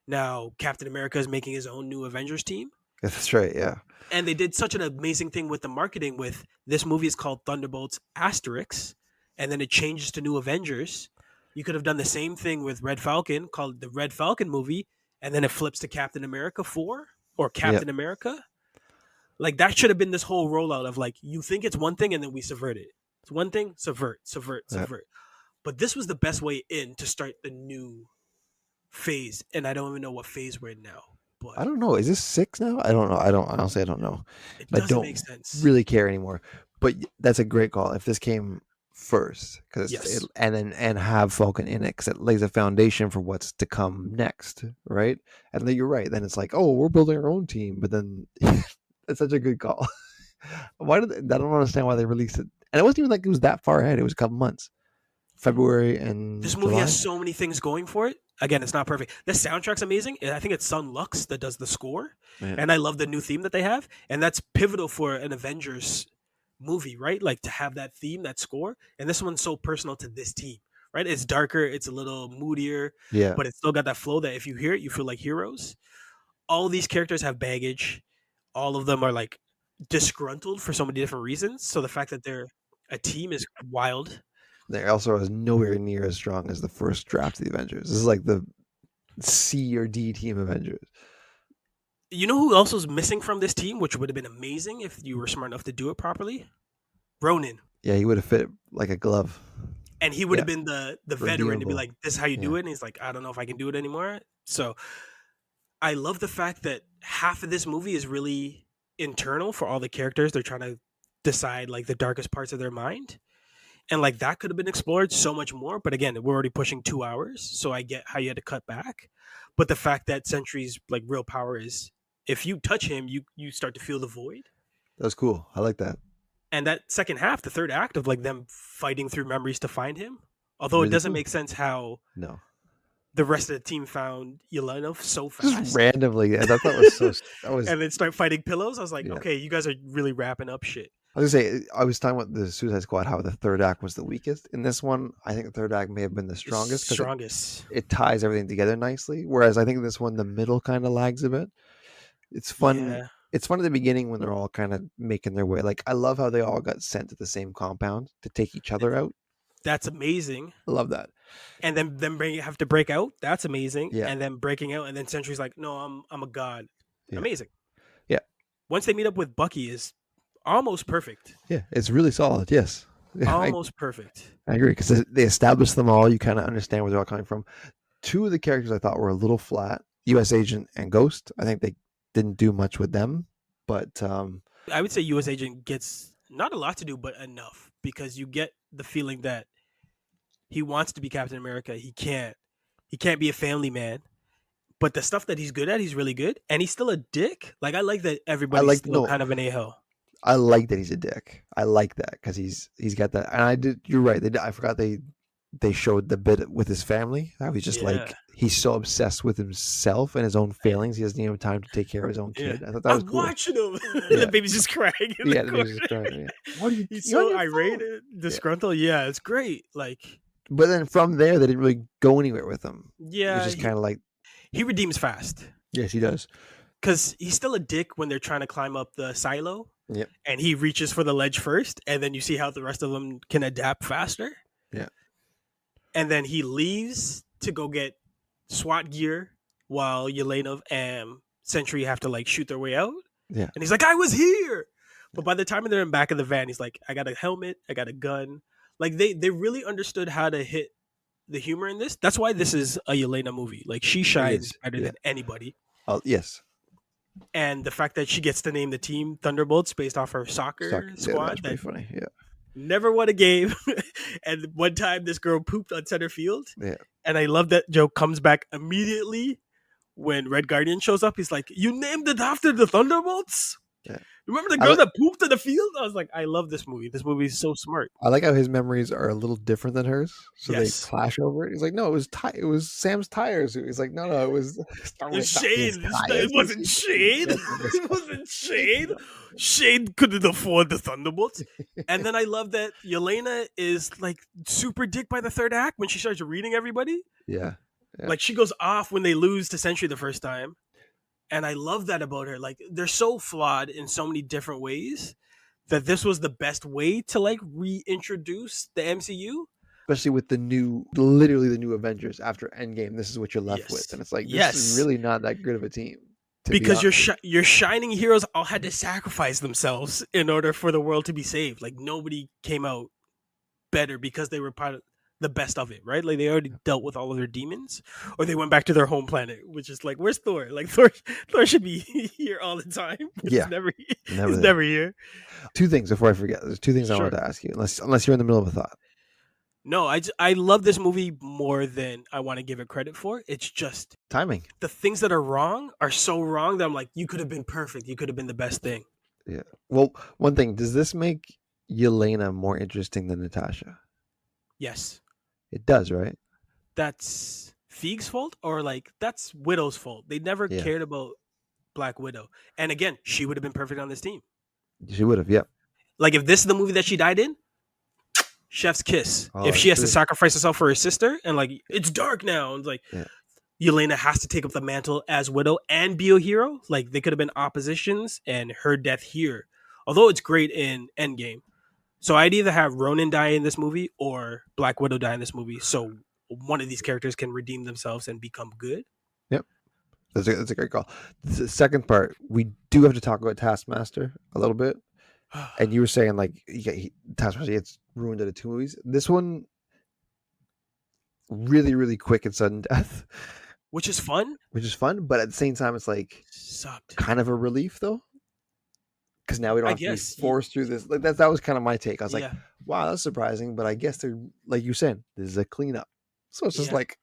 now Captain America is making his own new Avengers team. That's right. Yeah. And they did such an amazing thing with the marketing with this movie is called Thunderbolts Asterix, and then it changes to New Avengers. You could have done the same thing with Red Falcon, called the Red Falcon movie, and then it flips to Captain America 4 or Captain America. Like that should have been this whole rollout of like you think it's one thing and then we subvert it. It's one thing, subvert, subvert, Yeah. subvert. But this was the best way in to start the new phase, and I don't even know what phase we're in now. But I don't know. Is this 6 now? I don't know. I don't honestly. I don't know. it I doesn't make don't sense. really care anymore. But that's a great call. If this came first, Yes. and have Falcon in it, because it lays a foundation for what's to come next, right? And then you're right. Then it's like, oh, we're building our own team. But then it's such a good call. Why did I don't understand why they released it? And it wasn't even like it was that far ahead. It was a couple months, February This and movie has July. so many things going for it. Again, it's not perfect. The soundtrack's amazing. I think it's Sun Lux that does the score, Yeah, and I love the new theme that they have, and that's pivotal for an Avengers movie, right? Like to have that theme, that score, and this one's so personal to this team, right? It's darker, it's a little moodier, yeah. but it's still got that flow that if you hear it, you feel like heroes. All these characters have baggage. All of them are like disgruntled for so many different reasons. So the fact that they're a team is wild. They also is nowhere near as strong as the first draft of the Avengers. This is like the C or D team Avengers. You know who else was missing from this team, which would have been amazing if you were smart enough to do it properly? Ronan. Yeah, he would have fit like a glove. And he would Yeah, have been the veteran to be redeemable. like, this is how you Yeah, do it. And he's like, I don't know if I can do it anymore. So I love the fact that half of this movie is really internal for all the characters. They're trying to decide like the darkest parts of their mind. And like that could have been explored so much more. But again, we're already pushing 2 hours. So I get how you had to cut back. But the fact that Sentry's like real power is if you touch him, you start to feel the void. that was cool. I like that. And that second half, the third act of like them fighting through memories to find him, although it Really doesn't cool. make sense how No, the rest of the team found Yelena so just fast randomly. I thought that was so. That was and then start fighting pillows. I was like, yeah. okay, you guys are really wrapping up shit. I was gonna say I was talking about the Suicide Squad, how the third act was the weakest. In this one, I think the third act may have been the The strongest because strongest. it ties everything together nicely. Whereas I think this one, the middle kind of lags a bit. It's fun. Yeah, It's fun at the beginning when they're all kind of making their way. Like I love how they all got sent to the same compound to take each other out. that's amazing. I love that. And then have to break out. That's amazing. Yeah, And then breaking out, and then Sentry's like, no, I'm a god. yeah, Amazing. yeah, Once they meet up with Bucky, is almost perfect. yeah. It's really solid. Yes, yeah, Almost perfect. I agree because they established them all. You kind of understand where they're all coming from. Two of the characters I thought were a little flat. U.S. Agent and Ghost. I think they didn't do much with them, but I would say U.S. Agent gets not a lot to do, but enough because you get the feeling that he wants to be Captain America. He can't. He can't be a family man. But the stuff that he's good at, he's really good, and he's still a dick. Like I like that I everybody's like still no. kind of an a-hole. I like that he's a dick. I like that because he's got that. And I did. You're right. I forgot they showed the bit with his family. How he's just Yeah, like he's so obsessed with himself and his own failings. He doesn't even have time to take care of his own yeah. kid. I thought that was I'm cool. watching him. The Yeah, baby's just crying in the yeah. The corner. baby's just crying. Yeah. What are you? He's You're on so your irate phone. and Yeah. disgruntled. Yeah, it's great. Like, But then from there, they didn't really go anywhere with him. It was yeah, just kind of like, he redeems fast yes, he does. because he's still a dick when they're trying to climb up the silo, Yep. and he reaches for the ledge first, and then you see how the rest of them can adapt faster. Yeah. And then he leaves to go get SWAT gear while Yelena and Sentry have to like shoot their way out. Yeah. And he's like, I was here. But by the time they're in back of the van, he's like, I got a helmet, I got a gun. Like they really understood how to hit the humor in this. That's why this is a Yelena movie. Like she It shines is. better Yeah. than anybody. Oh, yes. And the fact that she gets to name the team Thunderbolts based off her soccer Yeah, squad that's pretty that funny. Yeah. never won a game. And one time this girl pooped on center field. Yeah. And I love that Joe comes back immediately when Red Guardian shows up. He's like, you named it after the Thunderbolts? Yeah. Remember the I girl like. that pooped in the field? I was like, I love this movie. This movie is so smart. I like how his memories are a little different than hers, so they Yes. clash over it. He's like, "No, it was it was Sam's tires." He's like, "No, it was It was his Shane. tires." It wasn't Shane. That's what it's It wasn't Shane. called. Shane couldn't afford the Thunderbolts. And then I love that Yelena is like super dick by the third act when she starts reading everybody. Yeah, yeah. Like she goes off when they lose to Sentry the first time. And I love that about her. Like they're so flawed in so many different ways that this was the best way to like reintroduce the MCU. Especially with literally the new Avengers after Endgame. This is what you're left with, Yes. and it's like this is Yes. really not that good of a team. To be Because honest. your shining heroes all had to sacrifice themselves in order for the world to be saved. Like nobody came out better because they were part of the best of it, right? Like they already dealt with all of their demons, or they went back to their home planet, which is like, where's Thor? Like Thor should be here all the time, but Yeah, never he's there. never here. Two things before I forget. There's two things I wanted Sure. to ask you, unless you're in the middle of a thought. No, I love this movie more than I want to give it credit for. It's just Timing. the things that are wrong are so wrong that I'm like, you could have been perfect. You could have been the best thing. Yeah. Well, one thing, does this make Yelena more interesting than Natasha? Yes. It does, right? That's Feig's fault, or like that's Widow's fault. They never Yeah. cared about Black Widow. And again, she would have been perfect on this team. She would have, yep. Like if this is the movie that she died in, chef's kiss. Oh, if she has true. to sacrifice herself for her sister, and like it's dark now, and like Yeah. Yelena has to take up the mantle as Widow and be a hero. Like they could have been oppositions, and her death here, although it's great in Endgame. So I'd either have Ronan die in this movie or Black Widow die in this movie, so one of these characters can redeem themselves and become good. Yep. That's a great call. The second part, we do have to talk about Taskmaster a little bit. And you were saying like Taskmaster gets ruined out of two movies. This one, really, really quick and sudden death, which is fun. But at the same time, it's like Sucked. kind of a relief though, because now we don't have to be forced through this. Like that was kind of my take. I was like, wow, that's surprising, but I guess they're like you said, this is a cleanup. So it's just like,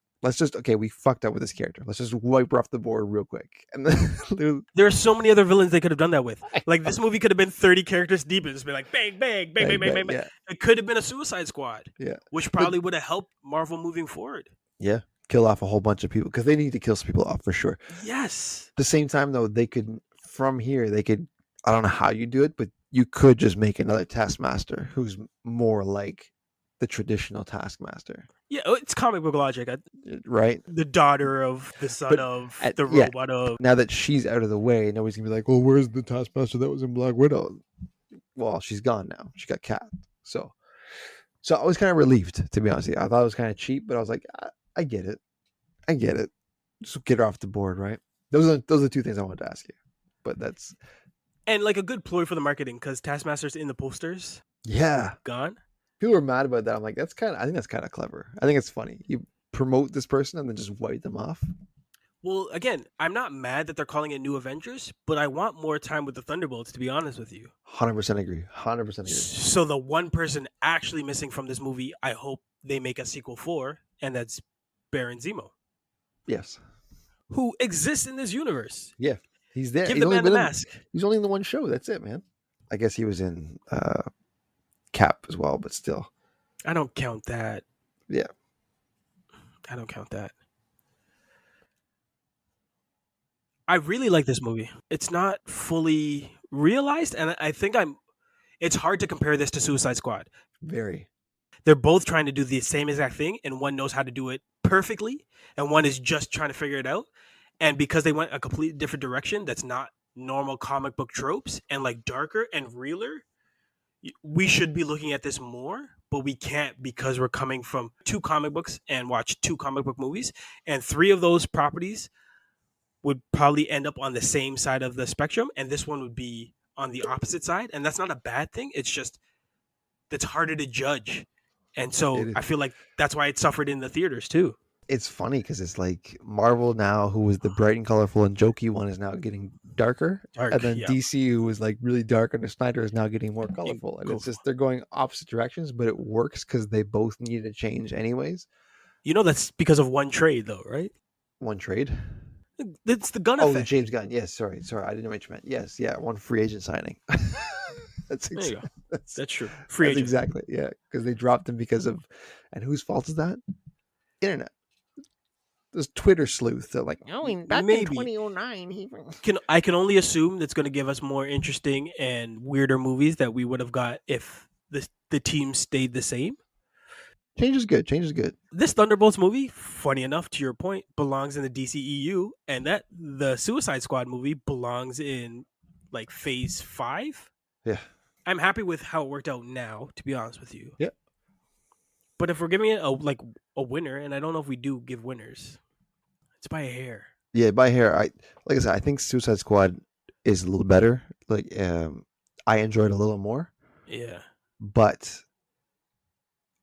we fucked up with this character. Let's just wipe her off the board real quick. And then there are so many other villains they could have done that with. Like this movie could have been 30 characters deep and just been like bang, bang, bang, bang, bang, bang, bang. Yeah. It could have been a Suicide Squad. Yeah. Which probably would have helped Marvel moving forward. Yeah. Kill off a whole bunch of people because they need to kill some people off for sure. Yes. At the same time though, they could I don't know how you do it, but you could just make another Taskmaster who's more like the traditional Taskmaster. Yeah, it's comic book logic, right? The daughter of the son of the robot of. Now that she's out of the way, nobody's gonna be like, "Well, where's the Taskmaster that was in Black Widow?" Well, she's gone now. She got cat. So I was kind of relieved, to be honest with you. I thought it was kind of cheap, but I was like, I get it. Just get her off the board, right? Those are the two things I wanted to ask you. But that's like a good ploy for the marketing because Taskmaster's in the posters. Yeah, gone. People are mad about that. I'm like, I think that's kind of clever. I think it's funny. You promote this person and then just wipe them off. Well, again, I'm not mad that they're calling it New Avengers, but I want more time with the Thunderbolts, to be honest with you. 100% agree. 100% agree. So the one person actually missing from this movie, I hope they make a sequel for, and that's Baron Zemo. Yes. Who exists in this universe. Yeah, he's there. Give the man the mask. He's only in the one show. That's it, man. I guess he was in Cap as well, but still. I don't count that. Yeah. I don't count that. I really like this movie. It's not fully realized, and I think it's hard to compare this to Suicide Squad. Very. They're both trying to do the same exact thing, and one knows how to do it perfectly, and one is just trying to figure it out. And because they went a completely different direction that's not normal comic book tropes and like darker and realer, we should be looking at this more, but we can't because we're coming from 2 comic books and watch 2 comic book movies, and 3 of those properties would probably end up on the same side of the spectrum, and this one would be on the opposite side, and that's not a bad thing. It's just that's harder to judge, and so I feel like that's why it suffered in the theaters too. It's funny because it's like Marvel now, who was the bright and colorful and jokey one, is now getting darker, and then DC, who was like really dark under Snyder, is now getting more colorful, and it's just they're going opposite directions, but it works because they both need to change anyways. You know that's because of one trade, though, right? One trade. It's the Gunn effect. The James Gunn. Yes, sorry, I didn't know what you meant. Yes, yeah, one free agent signing. That's true. Free agent. Exactly, yeah, because they dropped him because of, and whose fault is that? Internet. This Twitter sleuth. They're like, back in 2009, I can only assume that's going to give us more interesting and weirder movies that we would have got if the team stayed the same. Change is good. This Thunderbolts movie, funny enough, to your point, belongs in the DCEU, and that the Suicide Squad movie belongs in like Phase 5. Yeah, I'm happy with how it worked out now, to be honest with you. Yeah, but if we're giving it a winner, and I don't know if we do give winners, it's by a hair. Yeah, by hair. Like I said, I think Suicide Squad is a little better. Like, I enjoyed it a little more. Yeah, but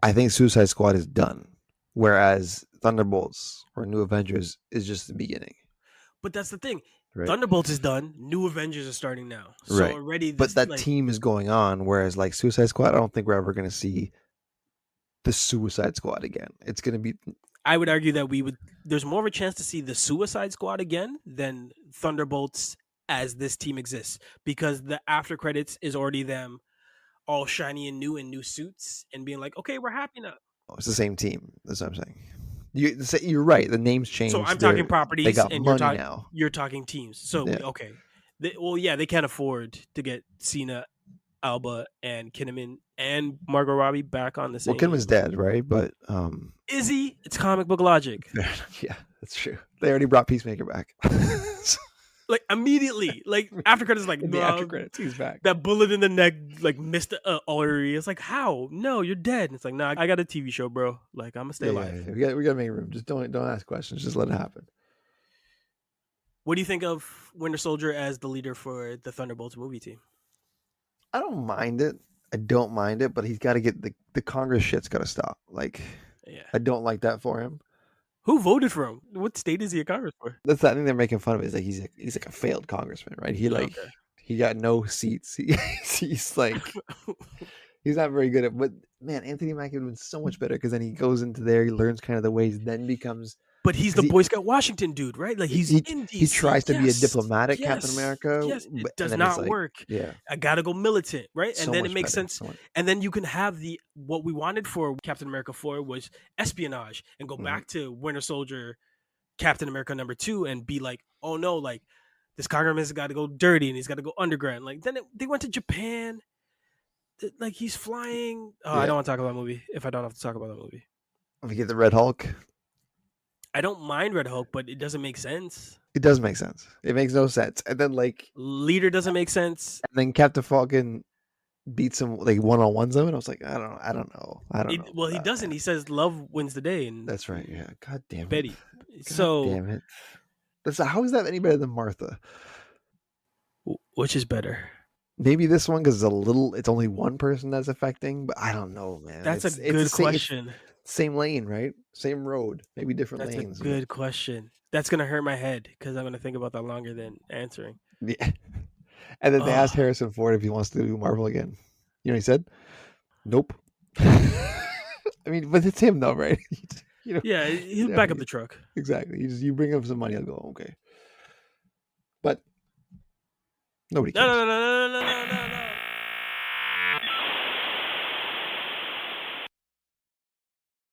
I think Suicide Squad is done, whereas Thunderbolts or New Avengers is just the beginning. But that's the thing. Right. Thunderbolts is done. New Avengers are starting now. So Right. already But this that like team is going on, whereas like Suicide Squad, I don't think we're ever going to see the Suicide Squad again. It's going to be I would argue that there's more of a chance to see the Suicide Squad again than Thunderbolts as this team exists, because the after credits is already them all shiny and new in new suits and being like, okay, we're happy now. it's the same team. That's what I'm saying. You're right. The names So changed. I'm talking They properties, got and money now. you're talking teams. So Yeah. okay, they can't afford to get Cena, Alba, and Kinnaman and Margot Robbie back on the Well, same. Kidman's dead, right? But Is he? It's comic book logic. yeah, that's true. They already brought Peacemaker back. Like immediately, like after credits, like The after credits, he's back. that bullet in the neck, like missed the artery. It's like, how? No, you're dead. It's like, nah, I got a TV show, bro. Like I'm gonna stay alive. Yeah. We got to make room. Just don't ask questions. Just let it happen. What do you think of Winter Soldier as the leader for the Thunderbolts movie team? I don't mind it. But he's got to get the Congress shit's got to stop. Like, Yeah. I don't like that for him. Who voted for him? What state is he a Congress for? That's the thing they're making fun of. Is like he's like a failed congressman, right? He got no seats. He's like he's not very good at. But man, Anthony Mackie would have been so much better because then he goes into there, he learns kind of the ways, then becomes. But he's the Boy Scout Washington dude, right? Like he's in DC. He tries to be a diplomatic yes, Captain America. Yes, it does not work. Yeah, I gotta go militant, right? So and then it makes better. sense. And then you can have what we wanted for Captain America 4 was espionage, and go back to Winter Soldier, Captain America #2, and be like, oh no, like this congressman's got to go dirty and he's got to go underground. Like then they went to Japan. Like he's flying. Oh, yeah. I don't want to talk about that movie if I don't have to talk about that movie. We get the Red Hulk. I don't mind Red Hulk, but it doesn't make sense. It does make sense. It makes no sense. And then like leader doesn't make sense. And then Captain Falcon beats him like one-on-ones him, and I was like, I don't know. Well, he doesn't. He says love wins the day, and that's right. Yeah. God damn it, Betty. God damn it. How is that any better than Martha? Which is better? Maybe this one because it's only one person that's affecting, but I don't know, man. That's a good question. Same lane, right? Same road, maybe different lanes. That's a good question. That's gonna hurt my head because I'm gonna think about that longer than answering. Yeah. And then they asked Harrison Ford if he wants to do Marvel again. You know what he said? Nope. I mean, but it's him though, right? Yeah, he'll back up the truck. Exactly. You bring him some money, I'll go, okay. But nobody cares. No.